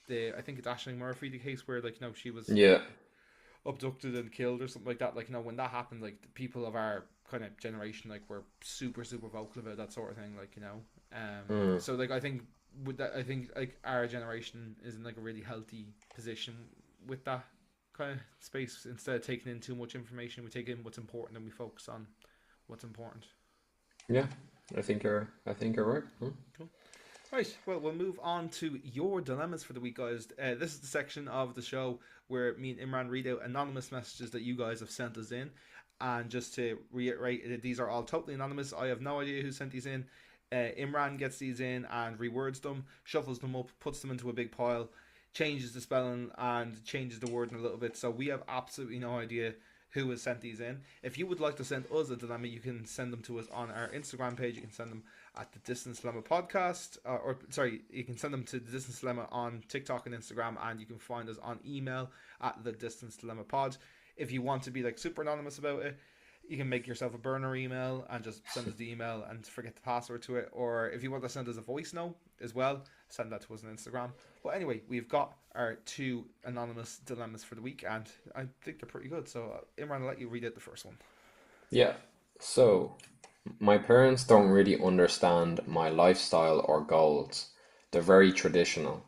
S1: I think it's Ashling Murphy the case where like she was
S2: Yeah.
S1: abducted and killed or something like that. Like when that happened, like the people of our kind of generation like were super vocal about that sort of thing. Like
S2: Mm.
S1: so like I think with that, I think like our generation is in like a really healthy position with that kind of space. Instead of taking in too much information, we take in what's important and we focus on what's important.
S2: Yeah. I think you're right. Hmm?
S1: Cool. Right, well, we'll move on to your dilemmas for the week, guys. This is the section of the show where me and Imran read out anonymous messages that you guys have sent us in. And just to reiterate, these are all totally anonymous. I have no idea who sent these in. Imran gets these in and rewords them, shuffles them up, puts them into a big pile, changes the spelling, and changes the wording a little bit. So we have absolutely no idea who has sent these in. If you would like to send us a dilemma, you can send them to us on our Instagram page. You can send them at the Distance Dilemma podcast, or sorry, you can send them to the Distance Dilemma on TikTok and Instagram, and you can find us on email at the Distance Dilemma pod. If you want to be like super anonymous about it, you can make yourself a burner email and just send us the email and forget the password to it. Or if you want to send us a voice note as well, send that to us on Instagram. But anyway, we've got our 2 anonymous dilemmas for the week, and I think they're pretty good. So, Imran, I'll let you read out the first one.
S2: Yeah. So, my parents don't really understand my lifestyle or goals. They're very traditional.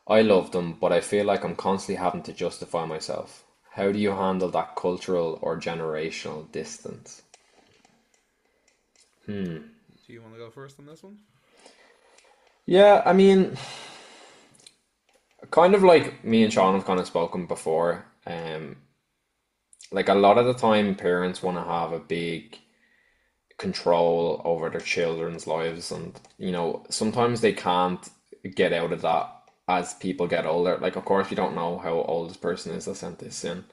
S2: I love them, but I feel like I'm constantly having to justify myself. How do you handle that cultural or generational distance? Hmm.
S1: Do you want to go first on this one?
S2: Yeah, I mean, kind of like me and Sean have kind of spoken before. Like a lot of the time, parents want to have a big control over their children's lives, and sometimes they can't get out of that as people get older. Like, of course, you don't know how old this person is that sent this in,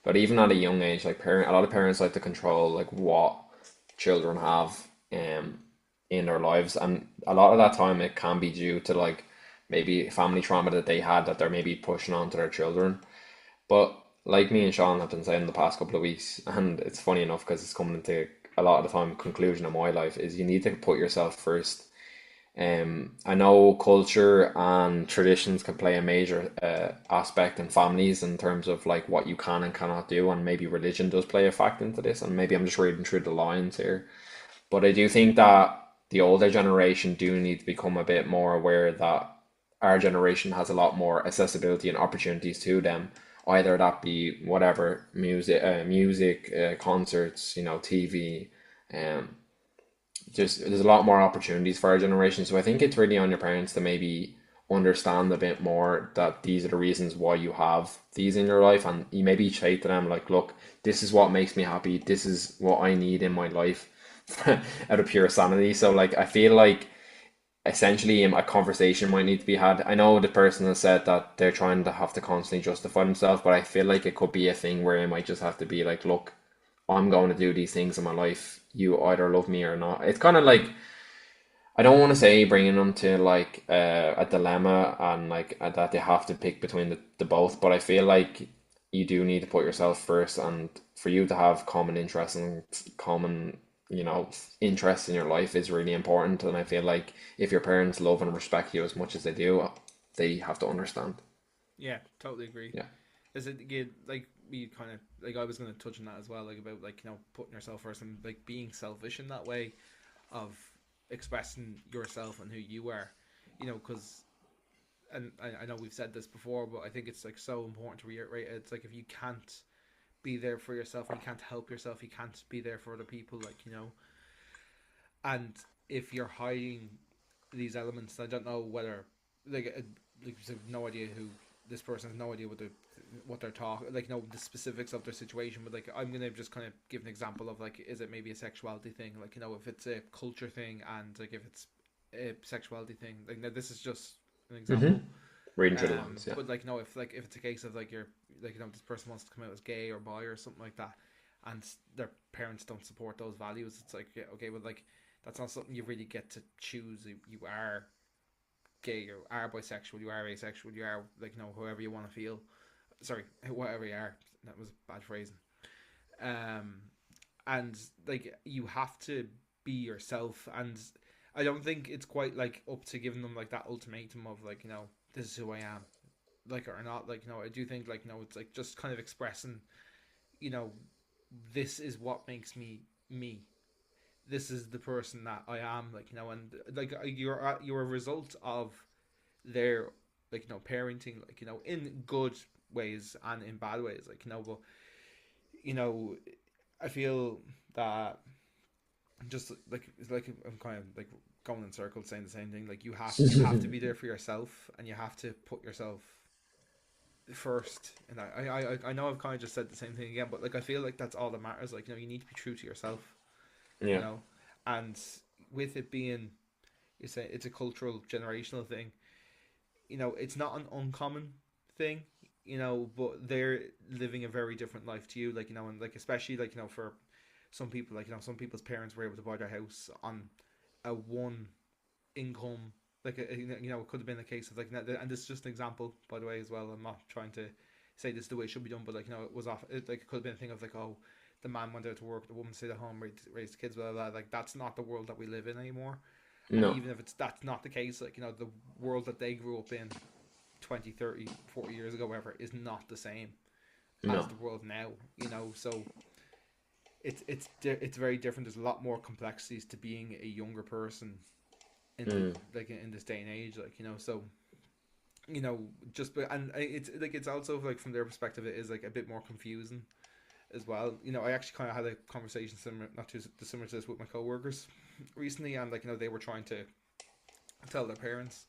S2: but even at a young age, like a lot of parents like to control like what children have in their lives, and a lot of that time it can be due to like maybe family trauma that they had that they're maybe pushing on to their children. But like me and Sean have been saying the past couple of weeks, and it's funny enough because it's coming into a lot of the time conclusion of my life, is you need to put yourself first. I know culture and traditions can play a major aspect in families in terms of like what you can and cannot do, and maybe religion does play a factor into this. And maybe I'm just reading through the lines here, but I do think that the older generation do need to become a bit more aware that our generation has a lot more accessibility and opportunities to them. Either that be whatever concerts, TV, um, just there's a lot more opportunities for our generation. So I think it's really on your parents to maybe understand a bit more that these are the reasons why you have these in your life, and you maybe say to them like, look, this is what makes me happy, this is what I need in my life out of pure sanity. So like I feel like essentially a conversation might need to be had. I know the person has said that they're trying to have to constantly justify themselves, but I feel like it could be a thing where it might just have to be like, look, I'm going to do these things in my life. You either love me or not. It's kind of like, I don't want to say bringing them to like a dilemma and like that they have to pick between the both, but I feel like you do need to put yourself first, and for you to have common interests and common, interests in your life is really important. And I feel like if your parents love and respect you as much as they do, they have to understand.
S1: Yeah, totally agree.
S2: Yeah.
S1: Is it again like we kind of like I was going to touch on that as well, like about like putting yourself first and like being selfish in that way of expressing yourself and who you are, because and I know we've said this before, but I think it's like so important to reiterate it. It's like if you can't be there for yourself and you can't help yourself, you can't be there for other people, like and if you're hiding these elements, I don't know whether like like you said, no idea who this person has, no idea what they're talking, like the specifics of their situation. But like I'm gonna just kind of give an example of like, is it maybe a sexuality thing, like if it's a culture thing, and like if it's a sexuality thing, like now this is just an
S2: Mm-hmm.
S1: example.
S2: Reading through the lines, yeah.
S1: But if it's a case of like you're like this person wants to come out as gay or bi or something like that, and their parents don't support those values, it's like, yeah, okay, well, like that's not something you really get to choose. You are gay, you are bisexual, you are asexual, you are like whoever you want to feel. Sorry, whatever you are. That was bad phrasing. um, and like you have to be yourself. And I don't think it's quite like up to giving them like that ultimatum of like, this is who I am, like, or not. Like, I do think like, it's like just kind of expressing, you know this is what makes me me. This is the person that I am, like, and like you're a result of their, like, parenting, like, in good ways and in bad ways, like, but you know I feel that just like it's like I'm kind of like going in circles saying the same thing. Like, you have to be there for yourself, and you have to put yourself first. And I know I've kind of just said the same thing again, but like I feel like that's all that matters. Like, you need to be true to yourself, you
S2: Yeah.
S1: know, and with it being, you say it's a cultural generational thing. It's not an uncommon thing. But they're living a very different life to you. Like, and like especially like, for some people, like, some people's parents were able to buy their house on a one income. Like, it could have been a case of like, and this is just an example, by the way, as well. I'm not trying to say this is the way it should be done, but like, it was off. Like, it could have been a thing of like, oh, the man went out to work, the woman stayed at home, raised the kids, blah, blah, blah. Like, that's not the world that we live in anymore. And
S2: No.
S1: even if that's not the case, like, the world that they grew up in 20, 30, 40 years ago, whatever, is not the same as
S2: No.
S1: the world now. So it's very different. There's a lot more complexities to being a younger person in
S2: Mm.
S1: like in this day and age, like, so just, and it's like, it's also like from their perspective it is like a bit more confusing as well. I actually kind of had a conversation similar, not too similar to this, with my coworkers recently, and like, they were trying to tell their parents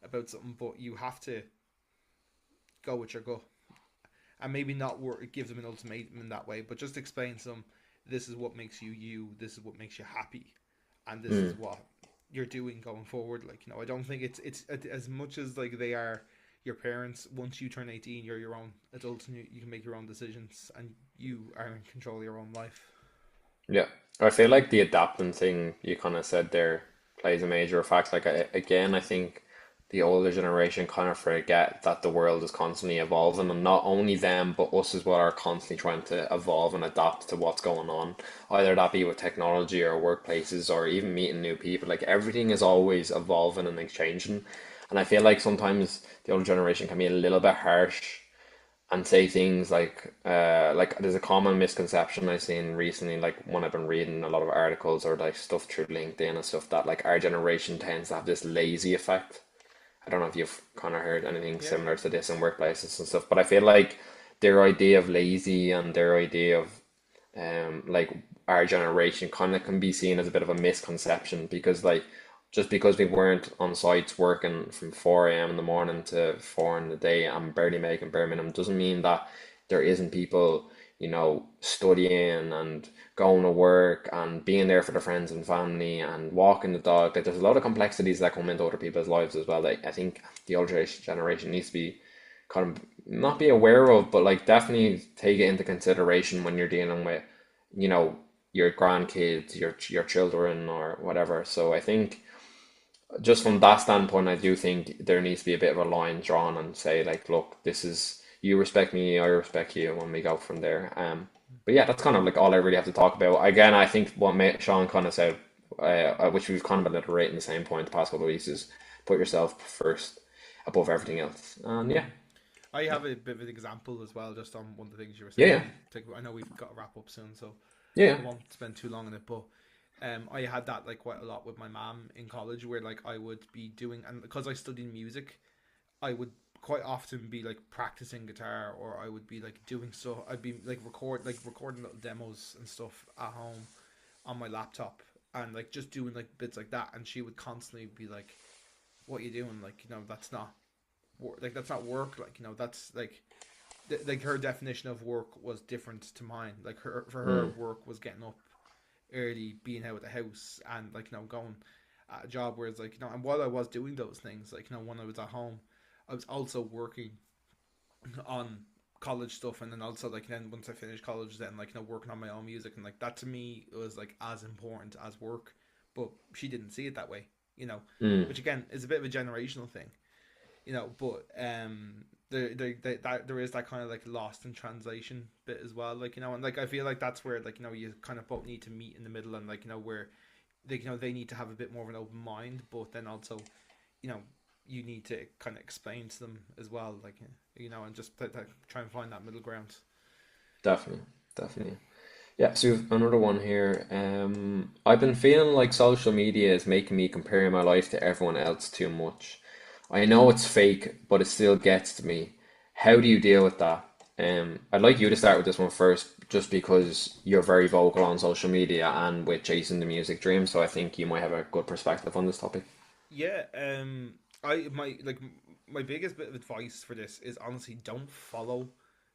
S1: about something, but you have to go with your gut, and maybe not give them an ultimatum in that way, but just explain to them, this is what makes you you, this is what makes you happy, and this is
S2: Mm.
S1: what you're doing going forward. Like, I don't think it's as much as like they are your parents. Once you turn 18, you're your own adult, and you can make your own decisions, and you are in control of your own life.
S2: Yeah. I feel like the adapting thing you kind of said there plays a major fact. Like, again, I think the older generation kind of forget that the world is constantly evolving, and not only them, but us as well are constantly trying to evolve and adapt to what's going on. Either that be with technology or workplaces or even meeting new people. Like, everything is always evolving and like changing. And I feel like sometimes the older generation can be a little bit harsh and say things like there's a common misconception I've seen recently, like when I've been reading a lot of articles or like stuff through LinkedIn and stuff, that like our generation tends to have this lazy effect. I don't know if you've kind of heard anything
S1: Yeah,
S2: similar to this in workplaces and stuff, but I feel like their idea of lazy and their idea of like our generation kind of can be seen as a bit of a misconception, because like just because we weren't on sites working from 4 a.m. in the morning to 4 in the day and barely making bare minimum doesn't mean that there isn't people, studying and going to work and being there for their friends and family and walking the dog. Like, there's a lot of complexities that come into other people's lives as well. Like, I think the older generation needs to be kind of not be aware of, but like definitely take it into consideration when you're dealing with, you know, your grandkids, your children or whatever. So I think just from that standpoint, I do think there needs to be a bit of a line drawn and say like, look, this is you respect me, I respect you, when we go from there. But yeah, that's kind of like all I really have to talk about. Again, I think what Sean kind of said, which we've kind of been iterating the same point the past couple of weeks, is put yourself first above everything else. And yeah,
S1: I have a bit of an example as well, just on one of the things you were
S2: yeah,
S1: saying.
S2: yeah,
S1: And I know we've got to wrap up soon, so
S2: yeah,
S1: I won't spend too long on it. But I had that like quite a lot with my mom in college, where like I would be doing, and because I studied music, I would quite often be like practicing guitar, or I would be like doing stuff. I'd be like recording little demos and stuff at home on my laptop, and like just doing like bits like that. And she would constantly be like, "What are you doing? Like, that's not like that's not work. Like, that's like." Like, her definition of work was different to mine. Like, for her,
S2: mm,
S1: work was getting up early, being out of the house, and like, going at a job. Whereas like, and while I was doing those things, like, when I was at home, I was also working on college stuff. And then also like, then once I finished college, then like, working on my own music. And like, that to me was like as important as work. But she didn't see it that way,
S2: mm,
S1: which again is a bit of a generational thing. But there is that kind of like lost in translation bit as well, like, and like I feel like that's where, like, you kind of both need to meet in the middle, and like, where they need to have a bit more of an open mind, but then also, you know you need to kind of explain to them as well, like, and just try and find that middle ground.
S2: Definitely, definitely. Yeah, so we've another one here. I've been feeling like social media is making me compare my life to everyone else too much. I know it's fake, but it still gets to me. How do you deal with that? I'd like you to start with this one first, just because you're very vocal on social media and with chasing the music dream, so I think you might have a good perspective on this topic.
S1: Yeah, I my like my biggest bit of advice for this is, honestly, don't follow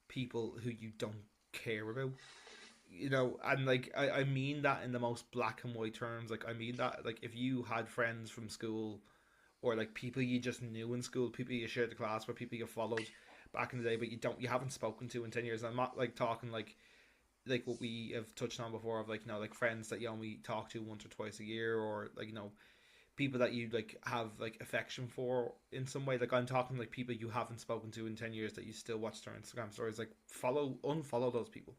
S1: people who you don't care about. And like, I mean that in the most black and white terms. Like, I mean that, like, if you had friends from school, or like people you just knew in school, people you shared the class with, people you followed back in the day, but you haven't spoken to in 10 years. I'm not like talking like what we have touched on before, of like, like friends that you only talk to once or twice a year, or like, people that you like have like affection for in some way. Like, I'm talking like people you haven't spoken to in 10 years that you still watch their Instagram stories. Like, unfollow those people.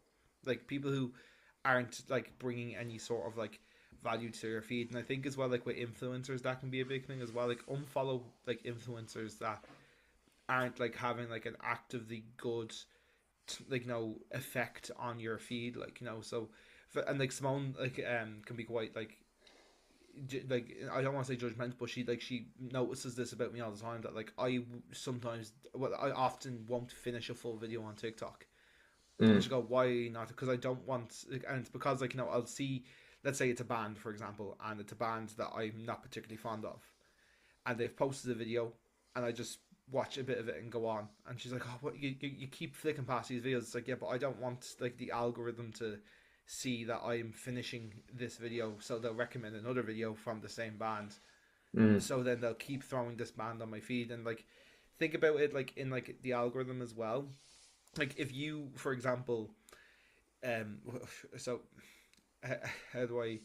S1: Like, people who aren't like bringing any sort of like value to your feed. And I think as well, like with influencers, that can be a big thing as well. Like, unfollow like influencers that aren't like having like an actively good, like, effect on your feed. Like, so, and like Simone, like, can be quite like, I don't want to say judgmental, but she notices this about me all the time, that like I sometimes, well, I often won't finish a full video on TikTok. And
S2: Mm,
S1: she go, why not? Because I don't want, like, and it's because, like, I'll see, let's say it's a band, for example, and it's a band that I'm not particularly fond of, and they've posted a video, and I just watch a bit of it and go on, and she's like, oh, what, you keep flicking past these videos. It's like, yeah, but I don't want like the algorithm to see that I'm finishing this video, so they'll recommend another video from the same band,
S2: mm,
S1: so then they'll keep throwing this band on my feed. And like, think about it like in like the algorithm as well. Like, if you, for example, um so how do I,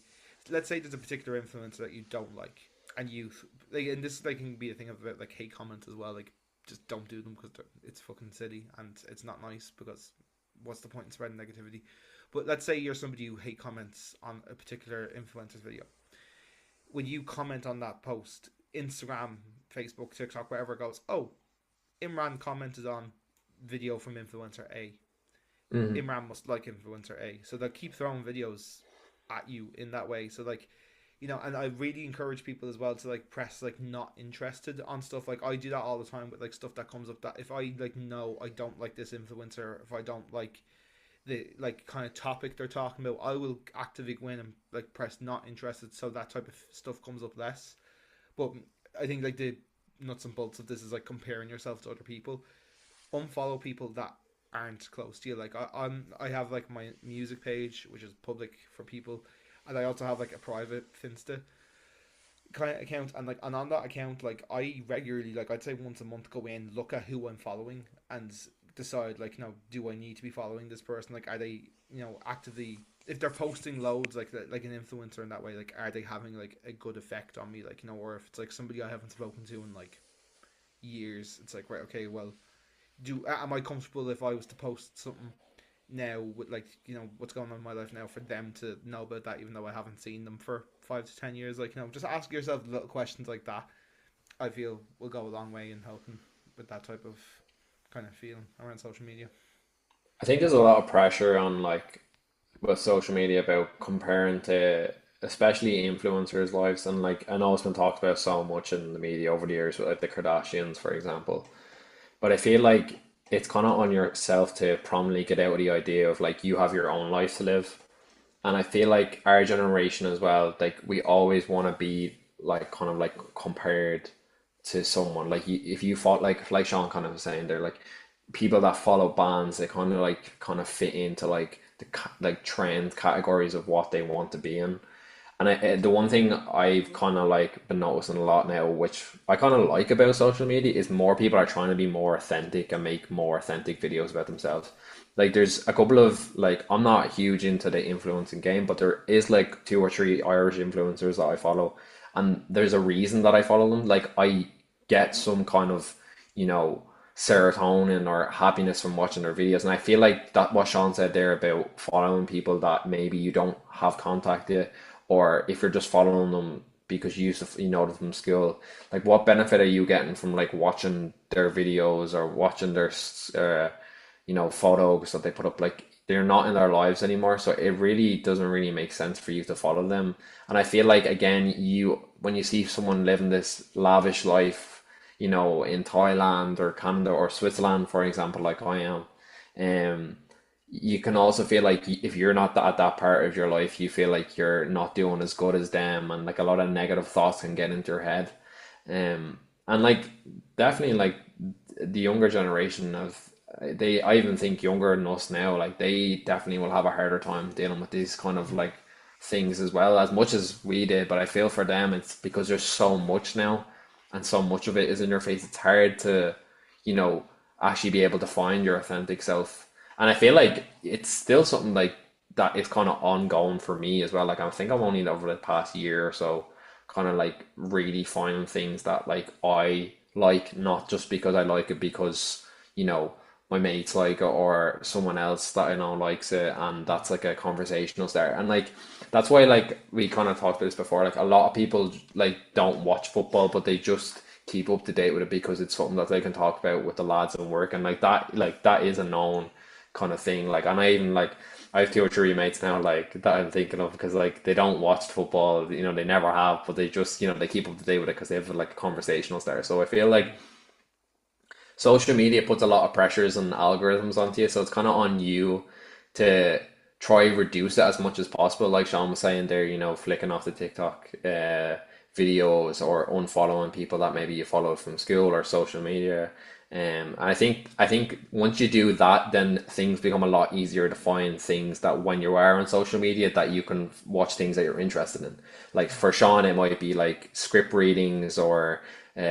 S1: let's say there's a particular influencer that you don't like, and you like, and this like can be a thing about like hate comments as well. Like, just don't do them, because it's fucking silly and it's not nice, because what's the point in spreading negativity? But let's say you're somebody who hate comments on a particular influencer's video. When you comment on that post, Instagram, Facebook, TikTok, wherever, goes, oh, Imran commented on video from influencer A.
S2: mm.
S1: Imran must like influencer A. So they'll keep throwing videos at you in that way. So like, and I really encourage people as well to like press like not interested on stuff. Like, I do that all the time with like stuff that comes up, that if I like know I don't like this influencer, if I don't like the like kind of topic they're talking about, I will actively go in and like press not interested, so that type of stuff comes up less. But I think like the nuts and bolts of this is like comparing yourself to other people. Unfollow people that aren't close to you. Like, I have like my music page, which is public for people, and I also have like a private Finsta kind of account. And like, and on that account, like, I regularly, like, I'd say once a month, go in, look at who I'm following, and decide, like, do I need to be following this person? Like, are they, actively, if they're posting loads like an influencer in that way, like, are they having like a good effect on me? Like, or if it's like somebody I haven't spoken to in like years, it's like, right, okay, well, do am I comfortable if I was to post something now with, like, what's going on in my life now, for them to know about that, even though I haven't seen them for 5 to 10 years? Like, just ask yourself little questions like that, I feel, will go a long way in helping with that type of kind of feeling around social media.
S2: I think there's a lot of pressure on like with social media about comparing to especially influencers' lives, and like I know it's been talked about so much in the media over the years with like the Kardashians, for example. But I feel like it's kind of on yourself to prominently get out of the idea of like you have your own life to live. And I feel like our generation as well, like we always want to be like kind of like compared to someone. Like if you fought like Sean kind of was saying, they're like people that follow bands. They kind of fit into like like trend categories of what they want to be in. And the one thing I've kind of like been noticing a lot now, which I kind of like about social media, is more people are trying to be more authentic and make more authentic videos about themselves. Like there's a couple of like I'm not huge into the influencing game, but there is like two or three Irish influencers that I follow, and there's a reason that I follow them. Like I get some kind of, you know, serotonin or happiness from watching their videos. And I feel like that what Sean said there about following people that maybe you don't have contact yet, or if you're just following them because you used to, you know them from school, like what benefit are you getting from like watching their videos or watching their photos that they put up? Like they're not in their lives anymore, so it really doesn't really make sense for you to follow them. And I feel like again, you when you see someone living this lavish life, in Thailand or Canada or Switzerland, for example, like I am, um, you can also feel like if you're not at that part of your life, you feel like you're not doing as good as them, and like a lot of negative thoughts can get into your head. And like definitely like the younger generation of I even think younger than us now, like they definitely will have a harder time dealing with these kind of like things as well as much as we did. But I feel for them, it's because there's so much now, and so much of it is in your face. It's hard to, you know, actually be able to find your authentic self. And I feel like it's still something like that is kind of ongoing for me as well. Like I think I'm only over the past year or so, kind of like really finding things that like I like, not just because I like it, because you know my mates like it or someone else that I know likes it, and that's like a conversational start. And like that's why like we kind of talked about this before. Like a lot of people like don't watch football, but they just keep up to date with it because it's something that they can talk about with the lads and work, and like that is a known kind of thing. Like, and I even like I have two or three mates now like that I'm thinking of because like they don't watch football, they never have, but they just they keep up to date with it because they have like a conversational start. So I feel like social media puts a lot of pressures and algorithms onto you, so it's kind of on you to try reduce it as much as possible. Like Sean was saying there, flicking off the TikTok videos or unfollowing people that maybe you followed from school or social media. And I think once you do that, then things become a lot easier to find things that when you are on social media that you can watch things that you're interested in. Like for Sean, it might be like script readings or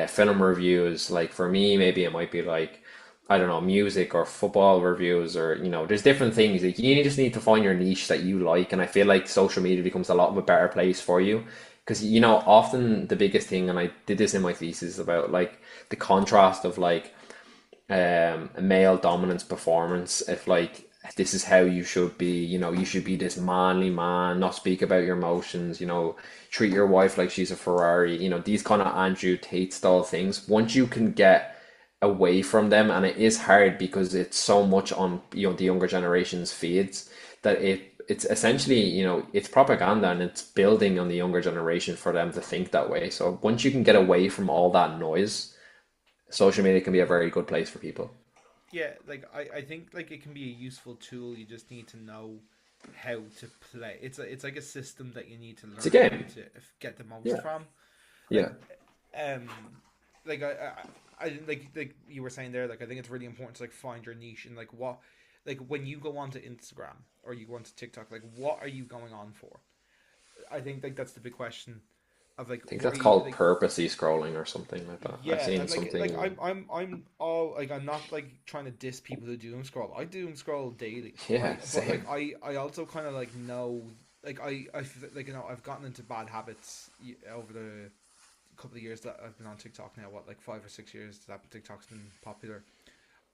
S2: film reviews. Like for me, maybe it might be like I don't know, music or football reviews, or there's different things. Like you just need to find your niche that you like, and I feel like social media becomes a lot of a better place for you because often the biggest thing, and I did this in my thesis about like the contrast of like a male dominance performance. If like this is how you should be, you should be this manly man, not speak about your emotions, treat your wife like she's a Ferrari, these kind of Andrew Tate style things. Once you can get away from them, and it is hard because it's so much on the younger generation's feeds that it's essentially it's propaganda, and it's building on the younger generation for them to think that way. So once you can get away from all that noise, social media can be a very good place for people.
S1: Yeah, like I think like it can be a useful tool. You just need to know how to play. It's like a system that you need to
S2: It's a
S1: learn how
S2: game.
S1: to get the most
S2: Yeah.
S1: from. Like
S2: Yeah.
S1: um like I like you were saying there, like I think it's really important to like find your niche and like what, like when you go onto Instagram or you go onto TikTok, like what are you going on for? I think like that's the big question of like
S2: I think
S1: what
S2: that's
S1: are you
S2: called
S1: like.
S2: purposey scrolling or something like that. I've
S1: Yeah,
S2: seen
S1: and like
S2: something.
S1: I'm all like I'm not like trying to diss people who doom scroll. I doom scroll daily,
S2: Yeah,
S1: right? But like
S2: same.
S1: I also kind of like know, like like I've gotten into bad habits over the couple of years that I've been on TikTok now. What, like 5 or 6 years that TikTok's been popular,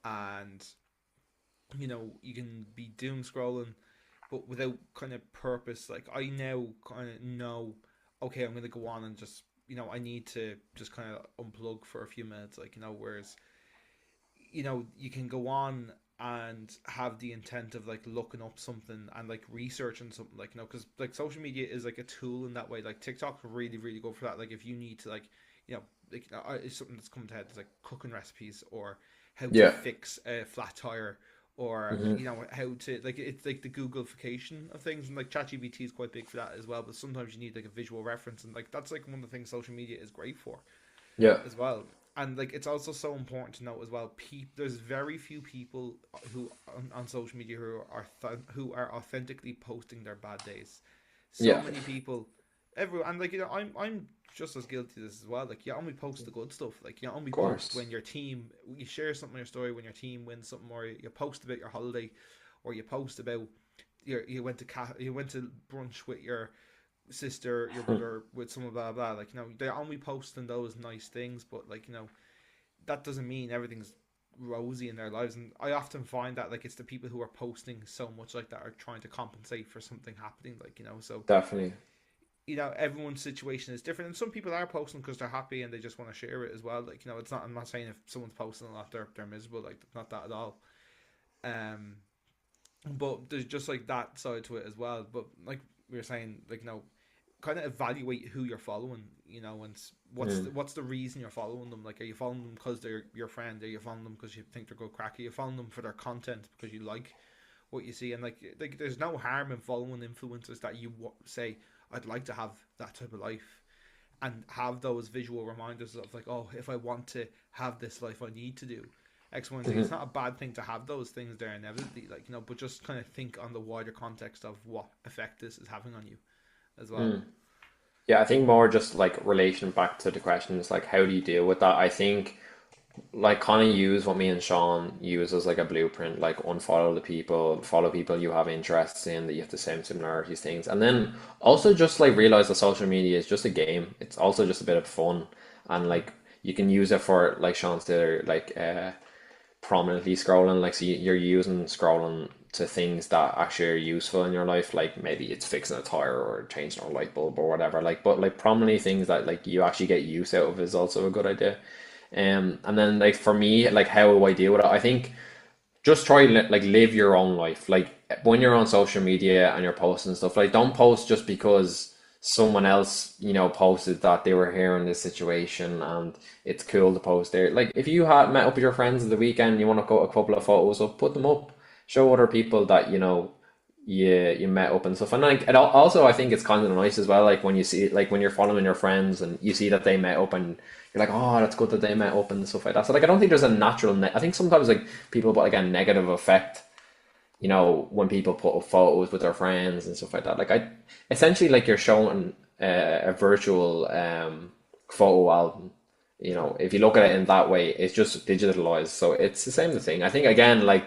S1: and you can be doom scrolling, but without kind of purpose. Like I now kind of know, okay, I'm gonna go on and just I need to just kind of unplug for a few minutes. Like whereas you can go on and have the intent of like looking up something and like researching something, like because like social media is like a tool in that way. Like TikTok really really good for that. Like if you need to like it's something that's come to head. It's like cooking recipes or how to
S2: Yeah.
S1: fix a flat tire, or
S2: Hmm.
S1: how to like it's like the Googleification of things, and like ChatGPT is quite big for that as well. But sometimes you need like a visual reference, and like that's like one of the things social media is great for
S2: Yeah.
S1: as well. And like it's also so important to note as well. There's very few people who on social media who are authentically posting their bad days. So
S2: Yeah.
S1: many people, everyone, and like I'm just as guilty of this as well. Like you only post the good stuff. Like you only
S2: Of
S1: post
S2: course.
S1: when your team, you share something on your story when your team wins something, or you post about your holiday, or you post about you went to brunch with your sister, your brother, with someone, blah blah. Like they're only posting those nice things, but like that doesn't mean everything's rosy in their lives, and I often find that like it's the people who are posting so much like that are trying to compensate for something happening, like, you know. So
S2: Definitely.
S1: you know, everyone's situation is different, and some people are posting because they're happy and they just want to share it as well. Like, you know, it's not. I'm not saying if someone's posting a lot they're miserable. Like, not that at all. Um, but there's just like that side to it as well. But like we were saying, like, you know, kind of evaluate who you're following. You know, and
S2: Mm.
S1: what's the reason you're following them? Like, are you following them because they're your friend? Are you following them because you think they're good crack? Are you following them for their content because you like what you see? And like there's no harm in following influencers that you say, I'd like to have that type of life, and have those visual reminders of like, oh, if I want to have this life, I need to do X, Y, and Z. It's
S2: Mhm.
S1: not a bad thing to have those things there inevitably, like, you know, but just kind of think on the wider context of what effect this is having on you as well.
S2: Mm. Yeah, I think more just like relation back to the question is like how do you deal with that? I think like kind of use what me and Shaun use as like a blueprint, like unfollow the people, follow people you have interests in that you have the same similarities, things. And then also just like realize that social media is just a game. It's also just a bit of fun. And
S1: Mm.
S2: like you can use it for like Sean said, like prominently scrolling, like so you're using scrolling to things that actually are useful in your life, like maybe it's fixing a tire or changing a light bulb or whatever, like but like prominently things that like you actually get use out of is also a good idea. And then like for me, like how do I deal with it? I think just try like live your own life. Like when you're on social media and you're posting stuff, like don't post just because someone else, you know, posted that they were here in this situation and it's cool to post there. Like if you had met up with your friends at the weekend, you want to go a couple of photos up, put them up, show other people that you know you met up and stuff. And like also I think it's kind of nice as well, like when you see like when you're following your friends and you see that they met up and you're like, oh, that's good that they met up and stuff like that. So like I don't think there's a natural I think sometimes like people put like a negative effect, you know, when people put up photos with their friends and stuff like that. Like I essentially like you're showing a virtual photo album. You know, if you look at it in that way, it's just digitalized. So it's the same thing. I think again, like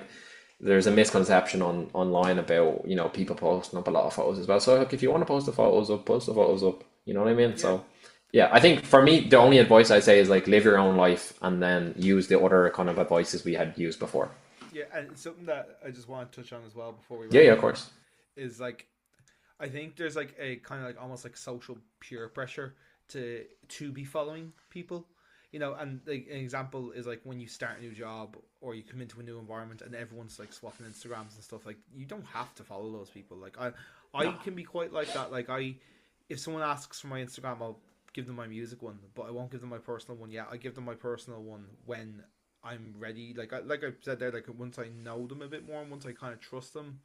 S2: there's a misconception online about, you know, people posting up a lot of photos as well. So like, if you want to post the photos up, post the photos up. You know what I mean?
S1: Yeah,
S2: So yeah, I think for me, the only advice I say is like live your own life and then use the other kind of advices we had used before.
S1: yeah, and something that I just want to touch on as well before we
S2: Yeah,
S1: wrap
S2: yeah,
S1: up
S2: of course.
S1: is like, I think there's like a kind of like almost like social peer pressure to be following people, you know. And like an example is like when you start a new job or you come into a new environment and everyone's like swapping Instagrams and stuff. Like, you don't have to follow those people. Like I
S2: No.
S1: can be quite like that. Like if someone asks for my Instagram, I'll give them my music one, but I won't give them my personal one yet. I give them my personal one when I'm ready. Like I said there, like once I know them a bit more and once I kind of trust them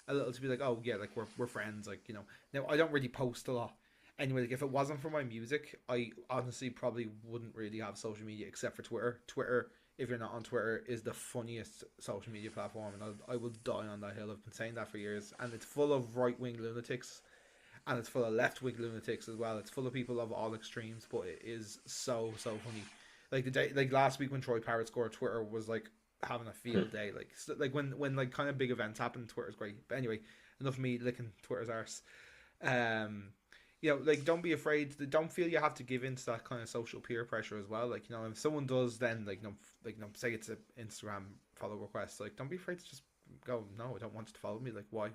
S1: a little, to be like, oh yeah, like we're friends, like, you know. Now I don't really post a lot. Anyway, like if it wasn't for my music, I honestly probably wouldn't really have social media except for Twitter. Twitter, if you're not on Twitter, is the funniest social media platform, and I will die on that hill. I've been saying that for years, and it's full of right wing lunatics, and it's full of left wing lunatics as well. It's full of people of all extremes, but it is so funny. Like the day, like last week when Troy Parrott scored, Twitter was like having a field day. Like when like kind of big events happen, Twitter's great. But anyway, enough of me licking Twitter's arse. Um, you know, like don't be afraid. Don't feel you have to give in to that kind of social peer pressure as well. Like, you know, if someone does, then like, you know, like, you know, say it's an Instagram follow request. Like, don't be afraid to just go, no, I don't want you to follow me. Like, why?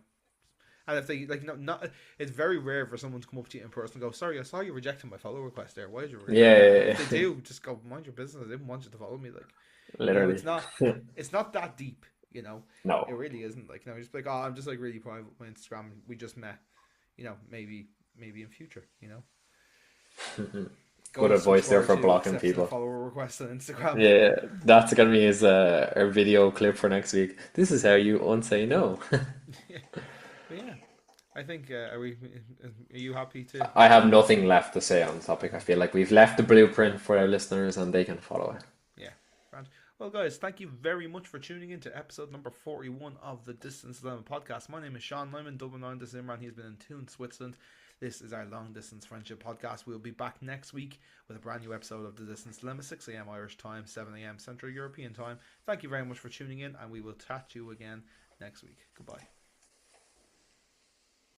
S1: And if they like, no, not, it's very rare for someone to come up to you in person and go, sorry, I saw you rejecting my follow request there. Why did you reject
S2: Yeah,
S1: that?
S2: yeah,
S1: If they
S2: yeah.
S1: do, just go, mind your business. I didn't want you to follow me. Like, you know,
S2: Literally.
S1: it's not that deep. You know, it
S2: No.
S1: really isn't. Like, you know, just like, oh, I'm just like really private with my Instagram. We just met. You know, maybe in future. You know, go
S2: Good
S1: and
S2: advice there
S1: subscribe
S2: for
S1: to
S2: blocking
S1: accepting a
S2: people.
S1: follower request on Instagram.
S2: Yeah, that's gonna be his our video clip for next week. This is how you unsay no.
S1: Yeah. But yeah, I think are you happy to?
S2: I have nothing left to say on the topic. I feel like we've left the blueprint for our listeners and they can follow it.
S1: Yeah, grand. Well, guys, thank you very much for tuning in to episode number 41 of the Distance Dilemma podcast. My name is Shaun. I'm in Dublin. This is Imran. He's been in Thun, Switzerland. This is our long distance friendship podcast. We'll be back next week with a brand new episode of the Distance Dilemma, 6 a.m. Irish time, 7 a.m. Central European time. Thank you very much for tuning in, and we will chat to you again next week. Goodbye.